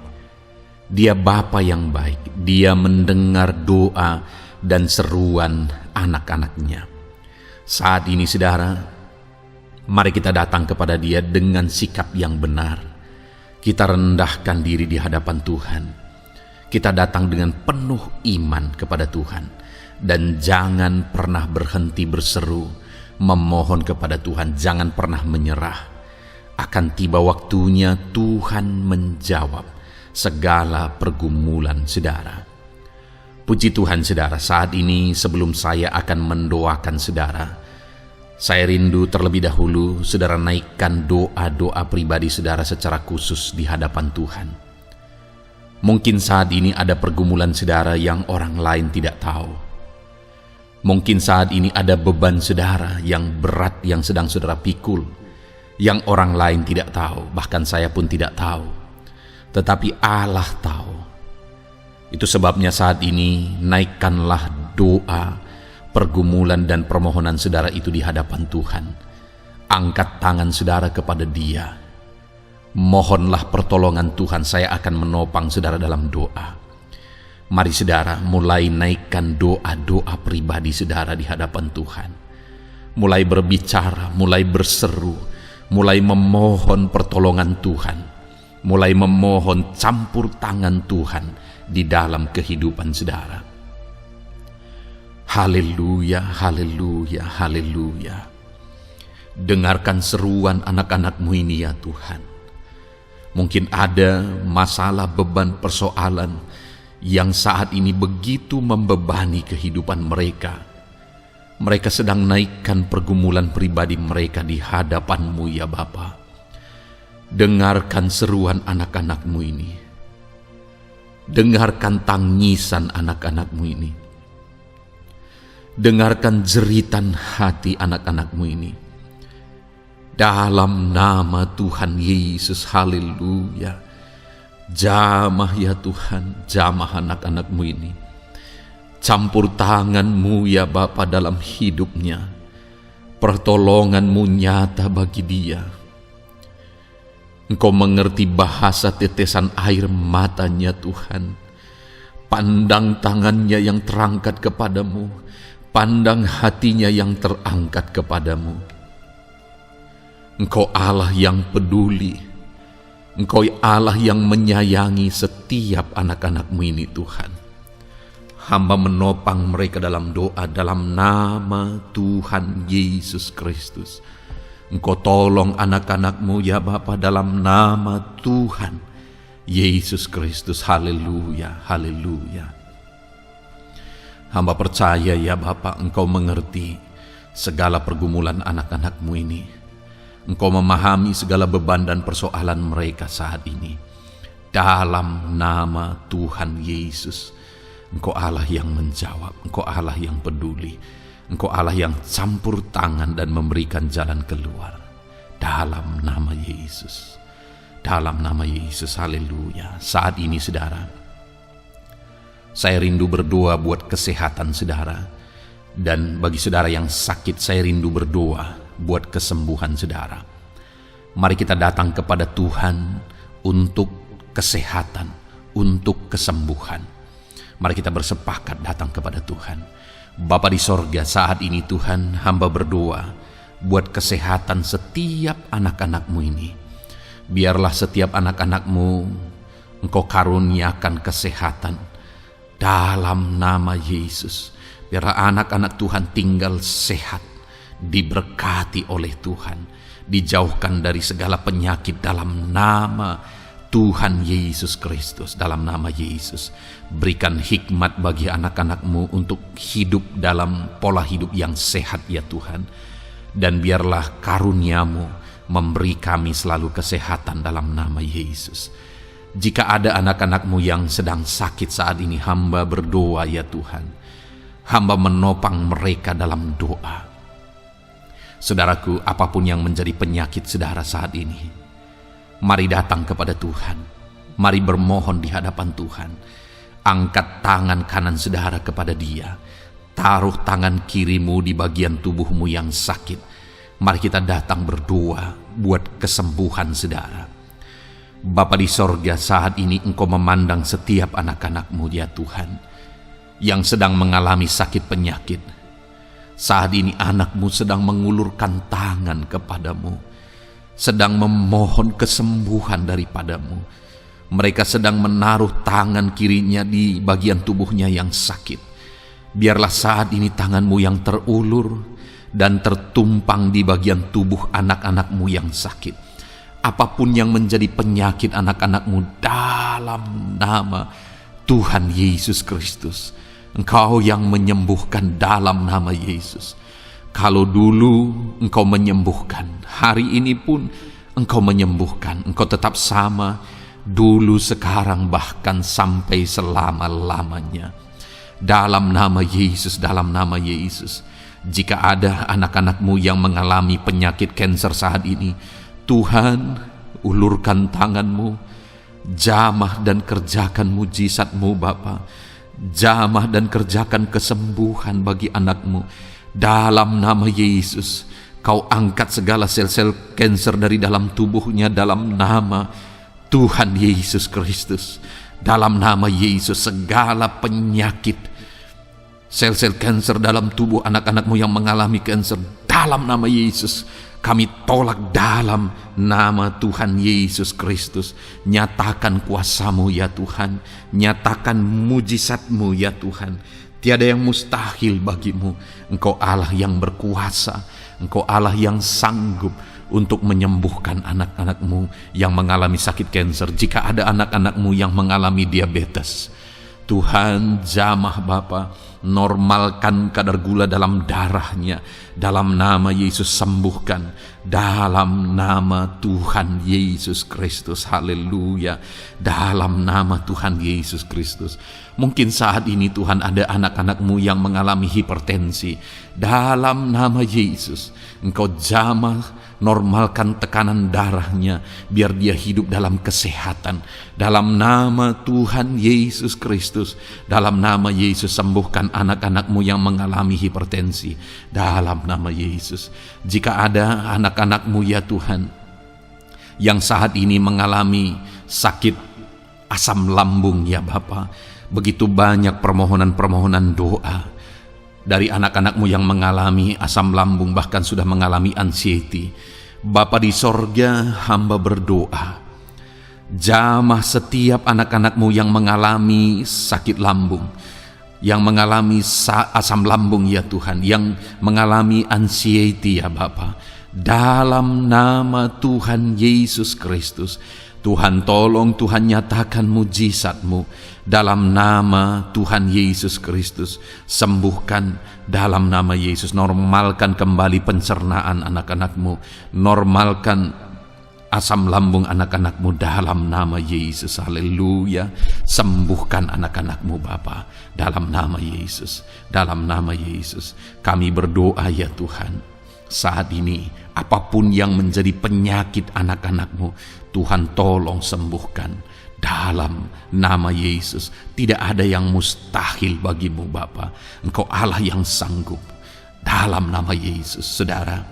Dia Bapa yang baik. Dia mendengar doa dan seruan anak-anaknya. Saat ini saudara, mari kita datang kepada Dia dengan sikap yang benar, Kita rendahkan diri di hadapan Tuhan. Kita datang dengan penuh iman kepada Tuhan. Dan jangan pernah berhenti berseru, memohon kepada Tuhan, jangan pernah menyerah. Akan tiba waktunya Tuhan menjawab segala pergumulan saudara. Puji Tuhan saudara, saat ini sebelum saya akan mendoakan saudara, saya rindu terlebih dahulu saudara naikkan doa-doa pribadi saudara secara khusus di hadapan Tuhan. Mungkin saat ini ada pergumulan saudara yang orang lain tidak tahu. Mungkin saat ini ada beban saudara yang berat yang sedang saudara pikul, yang orang lain tidak tahu, bahkan saya pun tidak tahu. Tetapi Allah tahu. Itu sebabnya saat ini naikkanlah doa, pergumulan dan permohonan saudara itu di hadapan Tuhan. Angkat tangan saudara kepada Dia. Mohonlah pertolongan Tuhan, saya akan menopang saudara dalam doa. Mari saudara mulai naikkan doa-doa pribadi saudara di hadapan Tuhan. Mulai berbicara, mulai berseru, mulai memohon pertolongan Tuhan. Mulai memohon campur tangan Tuhan di dalam kehidupan saudara. Haleluya, haleluya, haleluya. Dengarkan seruan anak-anak-Mu ini ya Tuhan. Mungkin ada masalah, beban, persoalan yang saat ini begitu membebani kehidupan mereka. Mereka sedang naikkan pergumulan pribadi mereka di hadapan-Mu ya Bapa. Dengarkan seruan anak-anak-Mu ini. Dengarkan tangisan anak-anak-Mu ini. Dengarkan jeritan hati anak-anak-Mu ini. Dalam nama Tuhan Yesus, haleluya. Jamah ya Tuhan, jamah anak-anak-Mu ini. Campur tangan-Mu ya Bapa dalam hidupnya. Pertolongan-Mu nyata bagi dia. Engkau mengerti bahasa tetesan air matanya Tuhan. Pandang tangannya yang terangkat kepadamu, pandang hatinya yang terangkat kepadamu. Engkau Allah yang peduli. Engkau Allah yang menyayangi setiap anak-anak-Mu ini Tuhan. Hamba menopang mereka dalam doa dalam nama Tuhan Yesus Kristus. Engkau tolong anak-anak-Mu ya Bapa dalam nama Tuhan Yesus Kristus. Haleluya, haleluya. Hamba percaya ya Bapa, Engkau mengerti segala pergumulan anak-anak-Mu ini. Engkau memahami segala beban dan persoalan mereka saat ini. Dalam nama Tuhan Yesus, Engkau Allah yang menjawab, Engkau Allah yang peduli, Engkau Allah yang campur tangan dan memberikan jalan keluar. Dalam nama Yesus, dalam nama Yesus, haleluya. Saat ini saudara, saya rindu berdoa buat kesehatan saudara. Dan bagi saudara yang sakit, saya rindu berdoa buat kesembuhan saudara. Mari kita datang kepada Tuhan untuk kesehatan, untuk kesembuhan. Mari kita bersepakat datang kepada Tuhan. Bapa di sorga, saat ini Tuhan, hamba berdoa buat kesehatan setiap anak-anak-Mu ini. Biarlah setiap anak-anak-Mu Engkau karuniakan kesehatan dalam nama Yesus. Biarlah anak-anak Tuhan tinggal sehat, diberkati oleh Tuhan, dijauhkan dari segala penyakit dalam nama Tuhan Yesus Kristus. Dalam nama Yesus, berikan hikmat bagi anak-anak-Mu untuk hidup dalam pola hidup yang sehat ya Tuhan. Dan biarlah karunia-Mu memberi kami selalu kesehatan dalam nama Yesus. Jika ada anak-anak-Mu yang sedang sakit saat ini, hamba berdoa ya Tuhan. Hamba menopang mereka dalam doa. Saudaraku, apapun yang menjadi penyakit saudara saat ini, mari datang kepada Tuhan. Mari bermohon di hadapan Tuhan. Angkat tangan kanan saudara kepada Dia. Taruh tangan kirimu di bagian tubuhmu yang sakit. Mari kita datang berdoa buat kesembuhan saudara. Bapa di sorga, saat ini Engkau memandang setiap anak-anak-Mu ya Tuhan, yang sedang mengalami sakit penyakit. Saat ini anak-Mu sedang mengulurkan tangan kepadamu. sedang memohon kesembuhan daripadamu. Mereka sedang menaruh tangan kirinya di bagian tubuhnya yang sakit. Biarlah saat ini tanganmu yang terulur dan tertumpang di bagian tubuh anak-anakmu yang sakit. Apapun yang menjadi penyakit anak-anakmu, dalam nama Tuhan Yesus Kristus, Engkau yang menyembuhkan dalam nama Yesus. Kalau dulu Engkau menyembuhkan, hari ini pun Engkau menyembuhkan. Engkau tetap sama, dulu, sekarang, bahkan sampai selama-lamanya. Dalam nama Yesus, dalam nama Yesus. Jika ada anak-anakmu yang mengalami penyakit kanker saat ini, Tuhan, ulurkan tanganmu, jamah dan kerjakan mujizat-Mu Bapa. Jamah dan kerjakan kesembuhan bagi anakmu. Dalam nama Yesus, Kau angkat segala sel-sel kanker dari dalam tubuhnya dalam nama Tuhan Yesus Kristus. Dalam nama Yesus, segala penyakit, sel-sel kanker dalam tubuh anak-anakmu yang mengalami kanker, dalam nama Yesus, kami tolak dalam nama Tuhan Yesus Kristus. Nyatakan kuasa-Mu ya Tuhan, nyatakan mujizat-Mu ya Tuhan. Tiada yang mustahil bagimu. Engkau Allah yang berkuasa, Engkau Allah yang sanggup untuk menyembuhkan anak-anakmu yang mengalami sakit kanker. Jika ada anak-anakmu yang mengalami diabetes, Tuhan, jamah Bapa, normalkan kadar gula dalam darahnya. Dalam nama Yesus, sembuhkan. Dalam nama Tuhan Yesus Kristus. Haleluya. Dalam nama Tuhan Yesus Kristus. Mungkin saat ini Tuhan ada anak-anakmu yang mengalami hipertensi. Dalam nama Yesus, Engkau jamah, normalkan tekanan darahnya, biar dia hidup dalam kesehatan. Dalam nama Tuhan Yesus Kristus, dalam nama Yesus, sembuhkan anak-anakmu yang mengalami hipertensi. Dalam nama Yesus. Jika ada anak-anakmu ya Tuhan yang saat ini mengalami sakit asam lambung ya Bapa, begitu banyak permohonan-permohonan doa dari anak-anakmu yang mengalami asam lambung, bahkan sudah mengalami anxiety. Bapa di sorga, hamba berdoa, jamah setiap anak-anakmu yang mengalami sakit lambung, yang mengalami asam lambung ya Tuhan, yang mengalami anxiety ya Bapa. Dalam nama Tuhan Yesus Kristus, Tuhan tolong, Tuhan nyatakan mujizat-Mu. Dalam nama Tuhan Yesus Kristus, sembuhkan dalam nama Yesus. Normalkan kembali pencernaan anak-anakmu, normalkan asam lambung anak-anakmu dalam nama Yesus. Haleluya. Sembuhkan anak-anakmu Bapa dalam nama Yesus. Dalam nama Yesus kami berdoa ya Tuhan, saat ini apapun yang menjadi penyakit anak-anakmu, Tuhan tolong sembuhkan dalam nama Yesus. Tidak ada yang mustahil bagimu Bapa. Engkau Allah yang sanggup. Dalam nama Yesus. Saudara,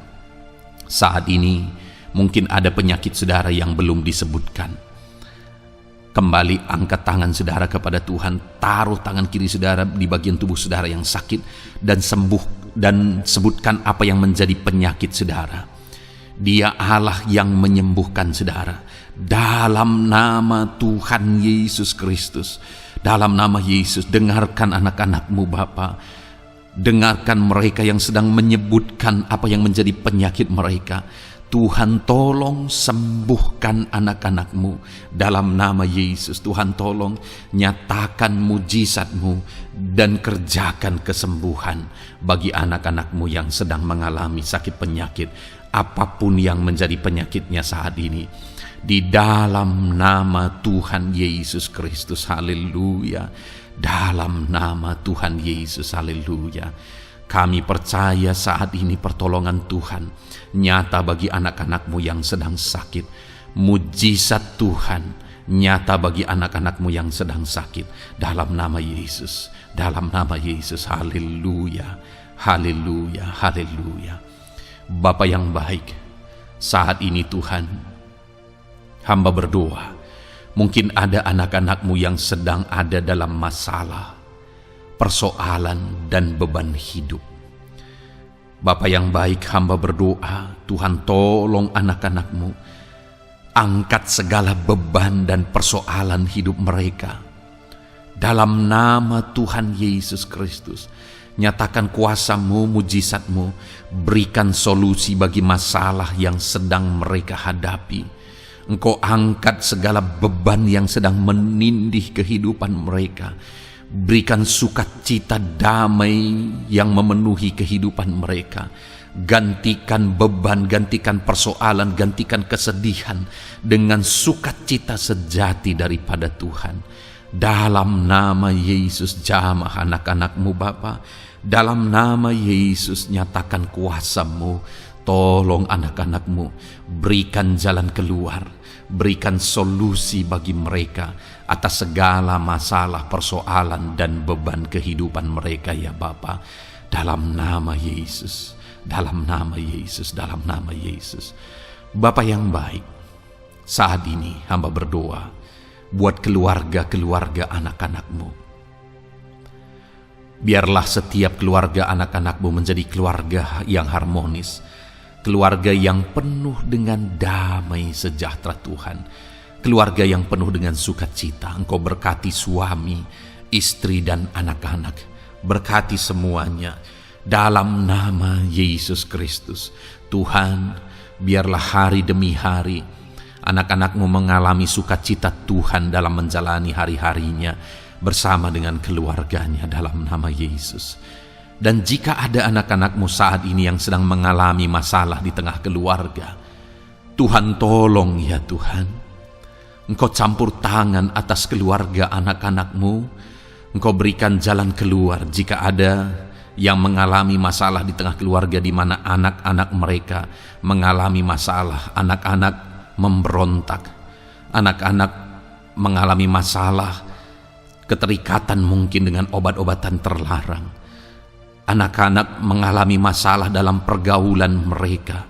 saat ini mungkin ada penyakit saudara yang belum disebutkan. Kembali angkat tangan saudara kepada Tuhan, taruh tangan kiri saudara di bagian tubuh saudara yang sakit, dan sembuh, dan sebutkan apa yang menjadi penyakit saudara. Dia Allah yang menyembuhkan saudara. Dalam nama Tuhan Yesus Kristus, dalam nama Yesus, dengarkan anak-anakmu Bapa. Dengarkan mereka yang sedang menyebutkan apa yang menjadi penyakit mereka. Tuhan tolong sembuhkan anak-anakmu dalam nama Yesus. Tuhan tolong nyatakan mujizat-Mu dan kerjakan kesembuhan bagi anak-anakmu yang sedang mengalami sakit penyakit, apapun yang menjadi penyakitnya saat ini. Di dalam nama Tuhan Yesus Kristus. Haleluya. Dalam nama Tuhan Yesus. Haleluya. Kami percaya saat ini pertolongan Tuhan nyata bagi anak-anakmu yang sedang sakit. Mujizat Tuhan nyata bagi anak-anakmu yang sedang sakit. Dalam nama Yesus. Dalam nama Yesus. Haleluya. Haleluya. Haleluya. Bapa yang baik, saat ini Tuhan, hamba berdoa, mungkin ada anak-anakmu yang sedang ada dalam masalah, persoalan, dan beban hidup. Bapa yang baik, hamba berdoa, Tuhan tolong anak-anak-Mu. Angkat segala beban dan persoalan hidup mereka. Dalam nama Tuhan Yesus Kristus, nyatakan kuasa-Mu, mujizat-Mu, berikan solusi bagi masalah yang sedang mereka hadapi. Engkau angkat segala beban yang sedang menindih kehidupan mereka. Berikan sukacita damai yang memenuhi kehidupan mereka. Gantikan beban, gantikan persoalan, gantikan kesedihan dengan sukacita sejati daripada Tuhan. Dalam nama Yesus, jamah anak-anak-Mu Bapa. Dalam nama Yesus, nyatakan kuasa-Mu. Tolong anak-anak-Mu, berikan jalan keluar, berikan solusi bagi mereka atas segala masalah, persoalan, dan beban kehidupan mereka ya Bapa. Dalam nama Yesus, dalam nama Yesus, dalam nama Yesus. Bapa yang baik, saat ini hamba berdoa buat keluarga-keluarga anak-anak-Mu. Biarlah setiap keluarga anak-anak-Mu menjadi keluarga yang harmonis, keluarga yang penuh dengan damai sejahtera Tuhan, keluarga yang penuh dengan sukacita. Engkau berkati suami, istri, dan anak-anak. Berkati semuanya dalam nama Yesus Kristus. Tuhan, biarlah hari demi hari anak-anak-Mu mengalami sukacita Tuhan dalam menjalani hari-harinya bersama dengan keluarganya dalam nama Yesus. Dan jika ada anak-anak-Mu saat ini yang sedang mengalami masalah di tengah keluarga, Tuhan tolong ya Tuhan. Engkau campur tangan atas keluarga anak-anak-Mu. Engkau berikan jalan keluar jika ada yang mengalami masalah di tengah keluarga di mana anak-anak mereka mengalami masalah, anak-anak memberontak, anak-anak mengalami masalah, keterikatan mungkin dengan obat-obatan terlarang. Anak-anak mengalami masalah dalam pergaulan mereka.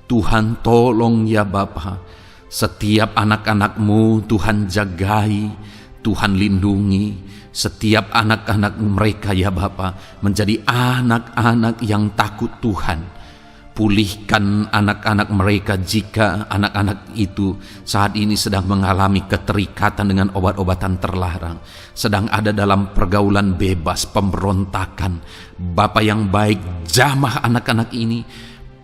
Tuhan tolong ya Bapa, setiap anak-anak-Mu Tuhan jagai, Tuhan lindungi. Setiap anak-anak mereka ya Bapa menjadi anak-anak yang takut Tuhan. Pulihkan anak-anak mereka jika anak-anak itu saat ini sedang mengalami keterikatan dengan obat-obatan terlarang, sedang ada dalam pergaulan bebas, pemberontakan. Bapa yang baik, jamah anak-anak ini,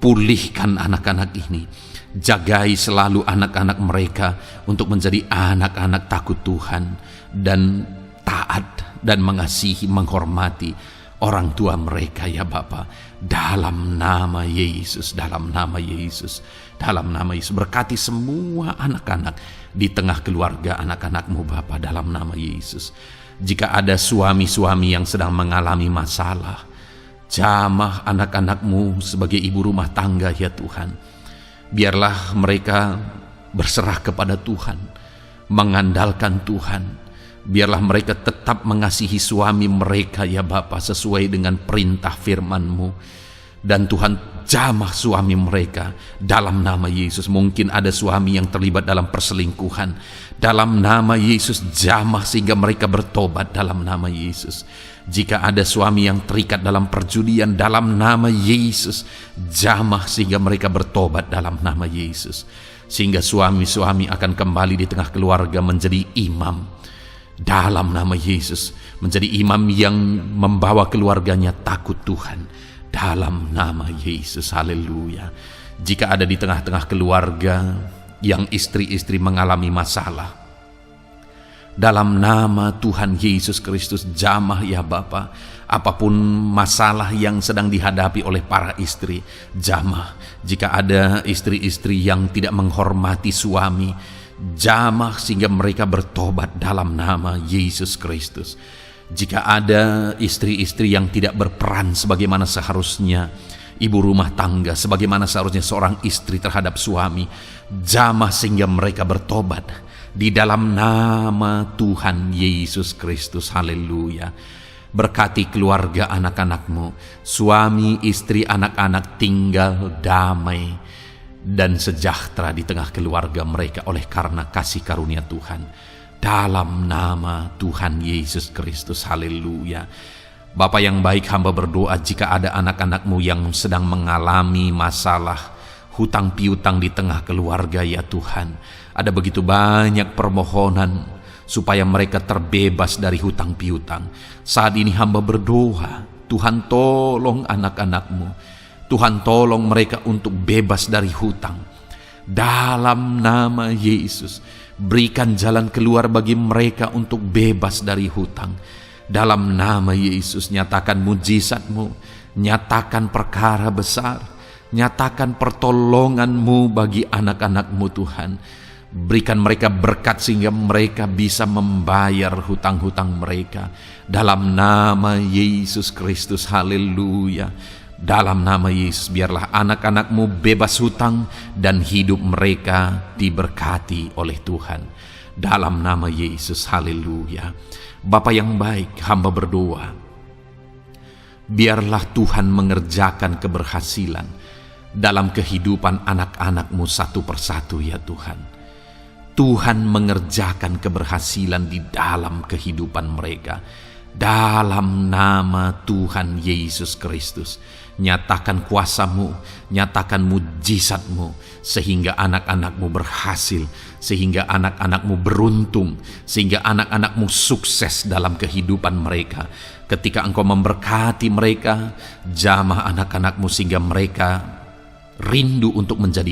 pulihkan anak-anak ini. Jagai selalu anak-anak mereka untuk menjadi anak-anak takut Tuhan dan taat dan mengasihi, menghormati orang tua mereka ya Bapa. Dalam nama Yesus, dalam nama Yesus, dalam nama Yesus. Berkati semua anak-anak di tengah keluarga anak-anak-Mu Bapa dalam nama Yesus. Jika ada suami-suami yang sedang mengalami masalah, jamah anak-anak-Mu sebagai ibu rumah tangga ya Tuhan. Biarlah mereka berserah kepada Tuhan, mengandalkan Tuhan. Biarlah mereka tetap mengasihi suami mereka ya Bapa sesuai dengan perintah firman-Mu. Dan Tuhan jamah suami mereka dalam nama Yesus. Mungkin ada suami yang terlibat dalam perselingkuhan. Dalam nama Yesus jamah sehingga mereka bertobat dalam nama Yesus. Jika ada suami yang terikat dalam perjudian, dalam nama Yesus jamah sehingga mereka bertobat dalam nama Yesus. Sehingga suami-suami akan kembali di tengah keluarga menjadi imam dalam nama Yesus, menjadi imam yang membawa keluarganya takut Tuhan dalam nama Yesus. Haleluya. Jika ada di tengah-tengah keluarga yang istri-istri mengalami masalah, dalam nama Tuhan Yesus Kristus jamah ya Bapa, apapun masalah yang sedang dihadapi oleh para istri, jamah. Jika ada istri-istri yang tidak menghormati suami, jamah sehingga mereka bertobat dalam nama Yesus Kristus. Jika ada istri-istri yang tidak berperan sebagaimana seharusnya ibu rumah tangga, sebagaimana seharusnya seorang istri terhadap suami, jamah sehingga mereka bertobat di dalam nama Tuhan Yesus Kristus. Haleluya. Berkati keluarga anak-anak-Mu, suami, istri, anak-anak tinggal damai dan sejahtera di tengah keluarga mereka oleh karena kasih karunia Tuhan. Dalam nama Tuhan Yesus Kristus. Haleluya. Bapa yang baik, hamba berdoa jika ada anak-anak-Mu yang sedang mengalami masalah hutang piutang di tengah keluarga, ya Tuhan. Ada begitu banyak permohonan supaya mereka terbebas dari hutang piutang. Saat ini hamba berdoa, Tuhan tolong anak-anak-Mu. Tuhan tolong mereka untuk bebas dari hutang. Dalam nama Yesus, berikan jalan keluar bagi mereka untuk bebas dari hutang. Dalam nama Yesus, nyatakan mujizat-Mu, nyatakan perkara besar, nyatakan pertolongan-Mu bagi anak-anak-Mu Tuhan. Berikan mereka berkat sehingga mereka bisa membayar hutang-hutang mereka. Dalam nama Yesus Kristus, haleluya. Dalam nama Yesus, biarlah anak-anak-Mu bebas hutang dan hidup mereka diberkati oleh Tuhan. Dalam nama Yesus, haleluya. Bapa yang baik, hamba berdoa, biarlah Tuhan mengerjakan keberhasilan dalam kehidupan anak-anak-Mu satu persatu, ya Tuhan. Tuhan mengerjakan keberhasilan di dalam kehidupan mereka. Dalam nama Tuhan Yesus Kristus, nyatakan kuasa-Mu, nyatakan mujizat-Mu, sehingga anak-anak-Mu berhasil, sehingga anak-anak-Mu beruntung, sehingga anak-anak-Mu sukses dalam kehidupan mereka. Ketika Engkau memberkati mereka, jamah anak-anak-Mu sehingga mereka rindu untuk menjadi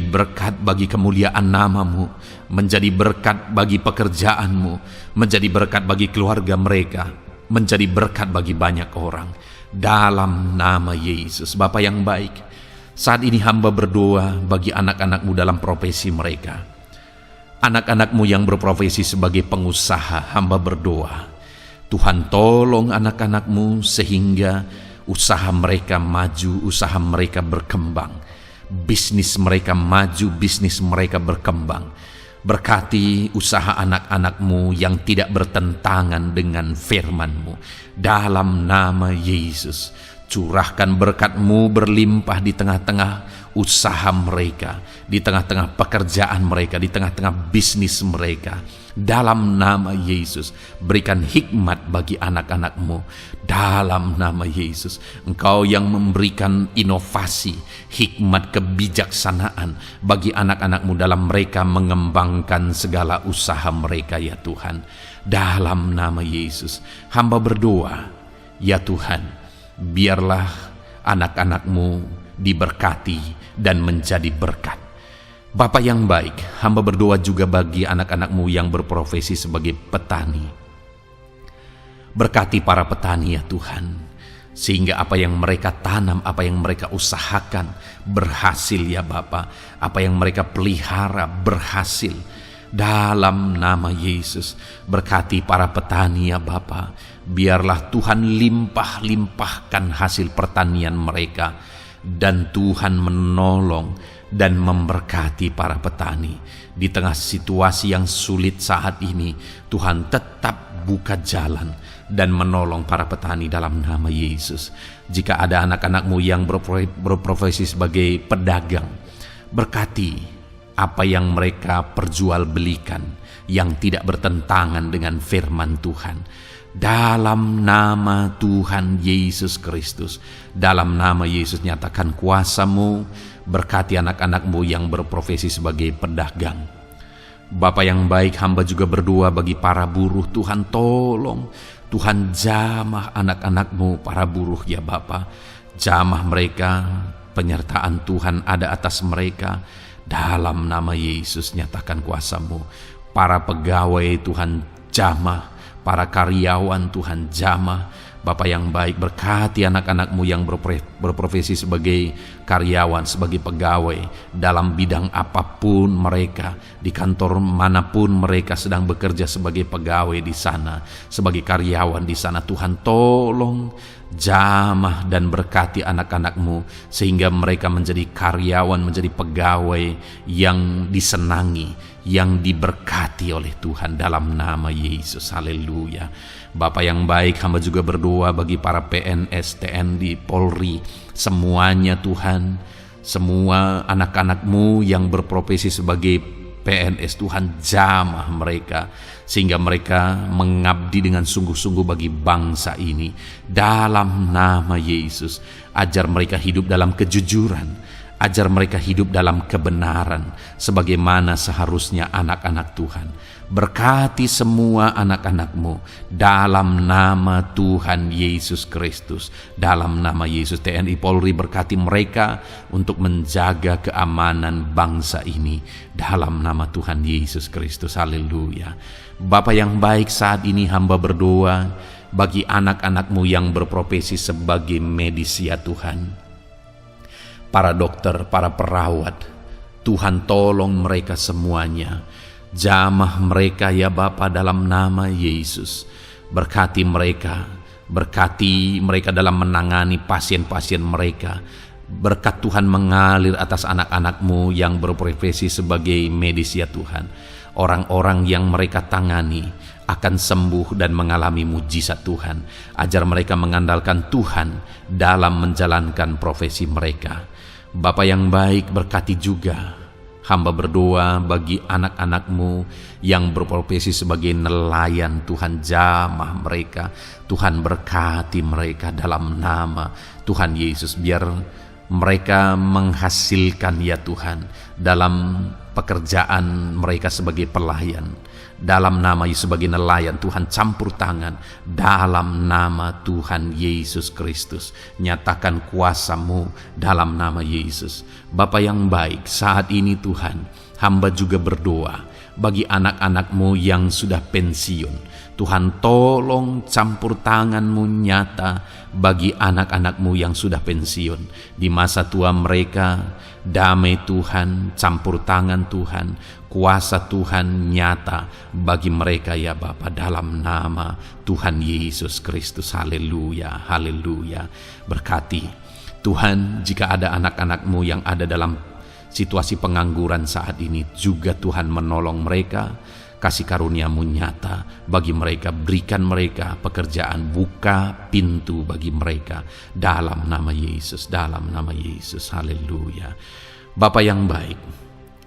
berkat bagi kemuliaan nama-Mu, menjadi berkat bagi pekerjaan-Mu, menjadi berkat bagi keluarga mereka, menjadi berkat bagi banyak orang. Dalam nama Yesus. Bapa yang baik, saat ini hamba berdoa bagi anak-anak-Mu dalam profesi mereka. Anak-anak-Mu yang berprofesi sebagai pengusaha, hamba berdoa, Tuhan tolong anak-anak-Mu sehingga usaha mereka maju, usaha mereka berkembang, bisnis mereka maju, bisnis mereka berkembang. Berkati usaha anak-anak-Mu yang tidak bertentangan dengan firman-Mu. Dalam nama Yesus, curahkan berkat-Mu berlimpah di tengah-tengah usaha mereka, di tengah-tengah pekerjaan mereka, di tengah-tengah bisnis mereka. Dalam nama Yesus, berikan hikmat bagi anak-anak-Mu. Dalam nama Yesus, Engkau yang memberikan inovasi, hikmat, kebijaksanaan bagi anak-anak-Mu dalam mereka mengembangkan segala usaha mereka, ya Tuhan. Dalam nama Yesus, hamba berdoa, ya Tuhan, biarlah anak-anak-Mu diberkati dan menjadi berkat. Bapa yang baik, hamba berdoa juga bagi anak-anak-Mu yang berprofesi sebagai petani. Berkati para petani, ya Tuhan, sehingga apa yang mereka tanam, apa yang mereka usahakan berhasil, ya Bapa. Apa yang mereka pelihara berhasil. Dalam nama Yesus, berkati para petani, ya Bapa. Biarlah Tuhan limpah-limpahkan hasil pertanian mereka, dan Tuhan menolong dan memberkati para petani. Di tengah situasi yang sulit saat ini, Tuhan tetap buka jalan dan menolong para petani dalam nama Yesus. Jika ada anak-anak-Mu yang berprofesi sebagai pedagang, berkati apa yang mereka perjualbelikan yang tidak bertentangan dengan firman Tuhan. Dalam nama Tuhan Yesus Kristus, dalam nama Yesus, nyatakan kuasa-Mu, berkati anak-anak-Mu yang berprofesi sebagai pedagang. Bapa yang baik, hamba juga berdoa bagi para buruh. Tuhan tolong, Tuhan jamah anak-anak-Mu para buruh, ya Bapa. Jamah mereka, penyertaan Tuhan ada atas mereka. Dalam nama Yesus, nyatakan kuasa-Mu. Para pegawai Tuhan jamah, para karyawan Tuhan jamah. Bapa yang baik, berkati anak-anak-Mu yang berprofesi sebagai karyawan, sebagai pegawai dalam bidang apapun mereka, di kantor manapun mereka sedang bekerja sebagai pegawai di sana, sebagai karyawan di sana. Tuhan tolong jamah dan berkati anak-anak-Mu sehingga mereka menjadi karyawan, menjadi pegawai yang disenangi, yang diberkati oleh Tuhan dalam nama Yesus. Haleluya. Bapa yang baik, hamba juga berdoa bagi para PNS, TNI, Polri, semuanya Tuhan, semua anak-anak-Mu yang berprofesi sebagai PNS, Tuhan jamah mereka sehingga mereka mengabdi dengan sungguh-sungguh bagi bangsa ini. Dalam nama Yesus, ajar mereka hidup dalam kejujuran, ajar mereka hidup dalam kebenaran sebagaimana seharusnya anak-anak Tuhan. Berkati semua anak-anak-Mu dalam nama Tuhan Yesus Kristus. Dalam nama Yesus, TNI Polri berkati mereka untuk menjaga keamanan bangsa ini dalam nama Tuhan Yesus Kristus. Haleluya. Bapa yang baik, saat ini hamba berdoa bagi anak-anak-Mu yang berprofesi sebagai medis ya Tuhan. Para dokter, para perawat, Tuhan tolong mereka semuanya. Jamah mereka ya Bapa dalam nama Yesus. Berkati mereka dalam menangani pasien-pasien mereka. Berkat Tuhan mengalir atas anak-anak-Mu yang berprofesi sebagai medis ya Tuhan. Orang-orang yang mereka tangani akan sembuh dan mengalami mujizat Tuhan. Ajar mereka mengandalkan Tuhan dalam menjalankan profesi mereka. Bapa yang baik, berkati juga hamba berdoa bagi anak-anak-Mu yang berprofesi sebagai nelayan. Tuhan jamah mereka, Tuhan berkati mereka dalam nama Tuhan Yesus. Biar mereka menghasilkan ya Tuhan dalam pekerjaan mereka sebagai pelayan. Dalam nama Yesus sebagai nelayan, Tuhan campur tangan dalam nama Tuhan Yesus Kristus. Nyatakan kuasa-Mu dalam nama Yesus. Bapa yang baik, saat ini Tuhan, hamba juga berdoa bagi anak-anak-Mu yang sudah pensiun. Tuhan tolong campur tangan-Mu nyata bagi anak-anak-Mu yang sudah pensiun. Di masa tua mereka, damai Tuhan, campur tangan Tuhan, kuasa Tuhan nyata bagi mereka ya Bapa dalam nama Tuhan Yesus Kristus. Haleluya, haleluya. Berkati Tuhan, jika ada anak-anak-Mu yang ada dalam situasi pengangguran saat ini, juga Tuhan menolong mereka. Kasih karunia-Mu nyata bagi mereka, berikan mereka pekerjaan, buka pintu bagi mereka dalam nama Yesus, dalam nama Yesus. Haleluya. Bapa yang baik,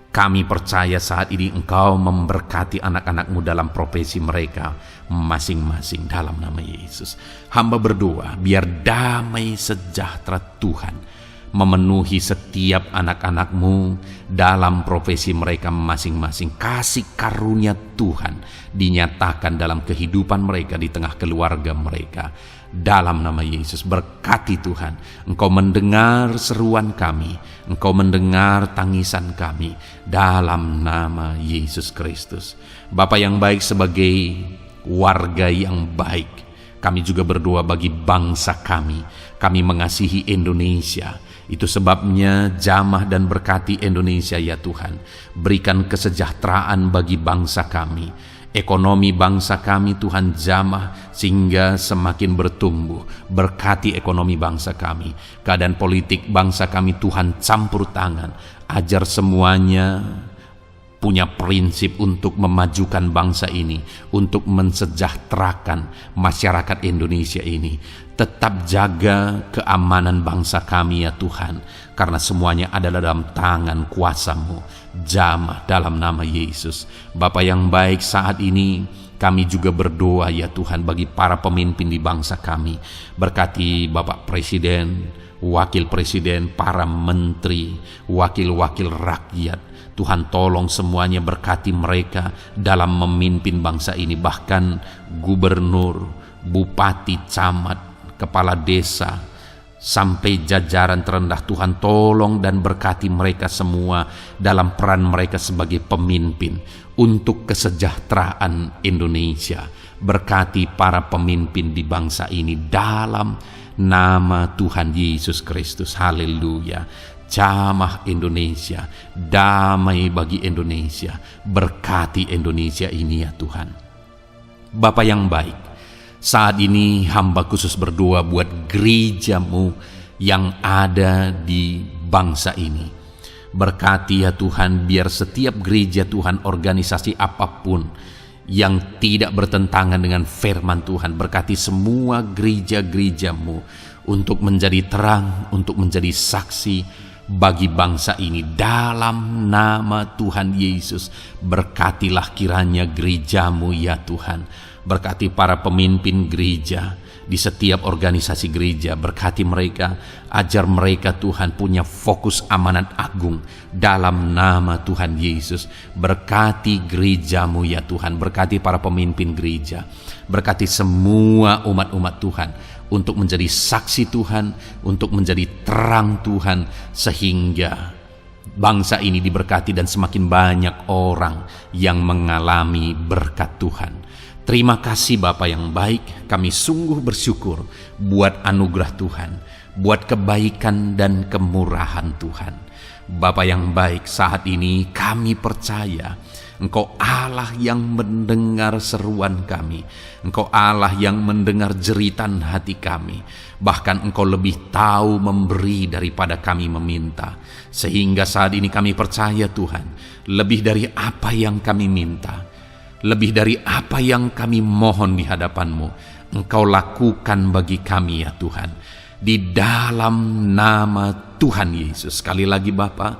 kami percaya saat ini Engkau memberkati anak-anak-Mu dalam profesi mereka masing-masing dalam nama Yesus. Hamba berdoa biar damai sejahtera Tuhan memenuhi setiap anak-anak-Mu dalam profesi mereka masing-masing. Kasih karunia Tuhan dinyatakan dalam kehidupan mereka, di tengah keluarga mereka. Dalam nama Yesus, berkati Tuhan. Engkau mendengar seruan kami, Engkau mendengar tangisan kami dalam nama Yesus Kristus. Bapa yang baik, sebagai warga yang baik, kami juga berdoa bagi bangsa kami. Kami mengasihi Indonesia. Itu sebabnya jamah dan berkati Indonesia ya Tuhan. Berikan kesejahteraan bagi bangsa kami. Ekonomi bangsa kami Tuhan jamah sehingga semakin bertumbuh. Berkati ekonomi bangsa kami. Keadaan politik bangsa kami Tuhan campur tangan. Ajar semuanya punya prinsip untuk memajukan bangsa ini, untuk mensejahterakan masyarakat Indonesia ini. Tetap jaga keamanan bangsa kami ya Tuhan, karena semuanya adalah dalam tangan kuasa-Mu. Jamah dalam nama Yesus. Bapa yang baik, saat ini kami juga berdoa ya Tuhan bagi para pemimpin di bangsa kami. Berkati Bapak Presiden, Wakil Presiden, para menteri, wakil-wakil rakyat. Tuhan tolong semuanya, berkati mereka dalam memimpin bangsa ini. Bahkan gubernur, bupati, camat, kepala desa, sampai jajaran terendah. Tuhan tolong dan berkati mereka semua dalam peran mereka sebagai pemimpin untuk kesejahteraan Indonesia. Berkati para pemimpin di bangsa ini dalam nama Tuhan Yesus Kristus. Haleluya. Jamah Indonesia, damai bagi Indonesia. Berkati Indonesia ini ya Tuhan. Bapa yang baik, saat ini hamba khusus berdoa buat gereja-Mu yang ada di bangsa ini. Berkati ya Tuhan, biar setiap gereja Tuhan, organisasi apapun yang tidak bertentangan dengan firman Tuhan, berkati semua gereja-gereja-Mu untuk menjadi terang, untuk menjadi saksi bagi bangsa ini dalam nama Tuhan Yesus. Berkatilah kiranya gerejamu ya Tuhan. Berkati para pemimpin gereja di setiap organisasi gereja. Berkati mereka, ajar mereka Tuhan punya fokus amanat agung dalam nama Tuhan Yesus. Berkati gerejamu ya Tuhan. Berkati para pemimpin gereja. Berkati semua umat-umat Tuhan untuk menjadi saksi Tuhan, untuk menjadi terang Tuhan, sehingga bangsa ini diberkati dan semakin banyak orang yang mengalami berkat Tuhan. Terima kasih Bapa yang baik, kami sungguh bersyukur buat anugerah Tuhan, buat kebaikan dan kemurahan Tuhan. Bapa yang baik, saat ini kami percaya Engkau Allah yang mendengar seruan kami. Engkau Allah yang mendengar jeritan hati kami. Bahkan Engkau lebih tahu memberi daripada kami meminta. Sehingga saat ini kami percaya Tuhan, lebih dari apa yang kami minta, lebih dari apa yang kami mohon di hadapan-Mu, Engkau lakukan bagi kami ya Tuhan. Di dalam nama Tuhan Yesus. Sekali lagi Bapa,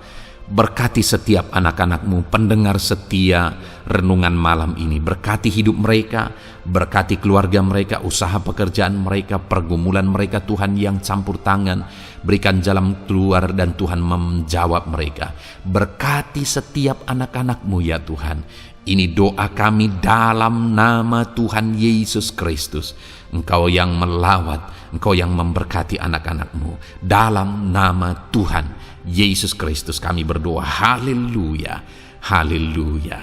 berkati setiap anak-anak-Mu, pendengar setia renungan malam ini. Berkati hidup mereka, berkati keluarga mereka, usaha pekerjaan mereka, pergumulan mereka Tuhan yang campur tangan. Berikan jalan keluar dan Tuhan menjawab mereka. Berkati setiap anak-anak-Mu ya Tuhan. Ini doa kami dalam nama Tuhan Yesus Kristus. Engkau yang melawat, Engkau yang memberkati anak-anak-Mu. Dalam nama Tuhan Yesus Kristus kami berdoa. Haleluya, haleluya,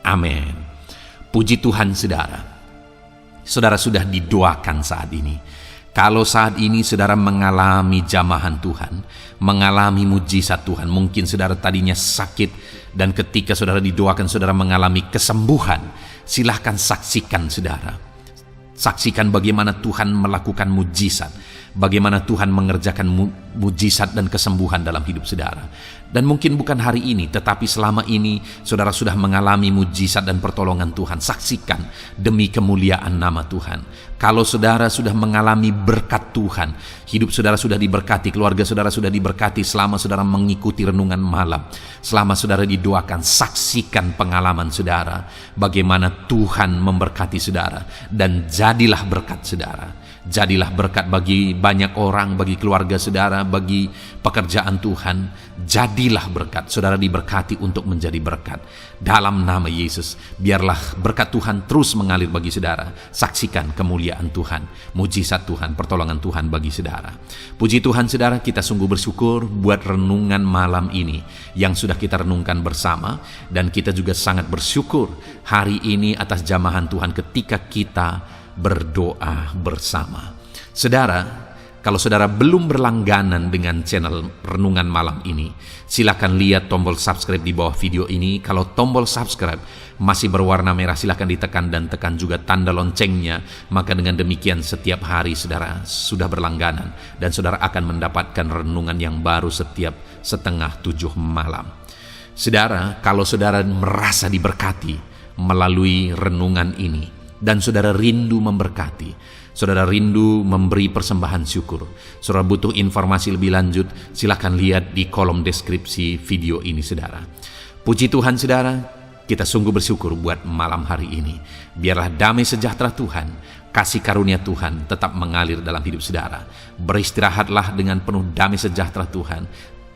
amin. Puji Tuhan saudara. Saudara sudah didoakan saat ini. Kalau saat ini saudara mengalami jamahan Tuhan, mengalami mujizat Tuhan, mungkin saudara tadinya sakit dan ketika saudara didoakan saudara mengalami kesembuhan, silahkan saksikan saudara. Saksikan bagaimana Tuhan melakukan mujizat, bagaimana Tuhan mengerjakan mujizat dan kesembuhan dalam hidup saudara. Dan mungkin bukan hari ini, tetapi selama ini saudara sudah mengalami mujizat dan pertolongan Tuhan. Saksikan demi kemuliaan nama Tuhan. Kalau saudara sudah mengalami berkat Tuhan, hidup saudara sudah diberkati, keluarga saudara sudah diberkati selama saudara mengikuti renungan malam, selama saudara didoakan, saksikan pengalaman saudara, bagaimana Tuhan memberkati saudara, dan jadilah berkat saudara. Jadilah berkat bagi banyak orang, bagi keluarga saudara, bagi pekerjaan Tuhan. Jadilah berkat, saudara diberkati untuk menjadi berkat. Dalam nama Yesus, biarlah berkat Tuhan terus mengalir bagi saudara. Saksikan kemuliaan Tuhan, mujizat Tuhan, pertolongan Tuhan bagi saudara. Puji Tuhan saudara, kita sungguh bersyukur buat renungan malam ini yang sudah kita renungkan bersama. Dan kita juga sangat bersyukur hari ini atas jamahan Tuhan ketika kita berdoa bersama. Saudara, kalau saudara belum berlangganan dengan channel renungan malam ini, silakan lihat tombol subscribe di bawah video ini. Kalau tombol subscribe masih berwarna merah, silakan ditekan dan tekan juga tanda loncengnya. Maka dengan demikian setiap hari saudara sudah berlangganan dan saudara akan mendapatkan renungan yang baru setiap 6:30 malam. Saudara, kalau saudara merasa diberkati melalui renungan ini, dan saudara rindu memberkati, saudara rindu memberi persembahan syukur, saudara butuh informasi lebih lanjut, silakan lihat di kolom deskripsi video ini saudara. Puji Tuhan saudara, kita sungguh bersyukur buat malam hari ini. Biarlah damai sejahtera Tuhan, kasih karunia Tuhan tetap mengalir dalam hidup saudara. Beristirahatlah dengan penuh damai sejahtera Tuhan.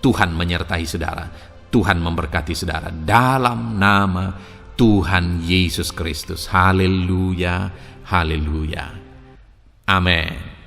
Tuhan menyertai saudara, Tuhan memberkati saudara dalam nama Tuhan Yesus Kristus. Haleluya, haleluya. Amin.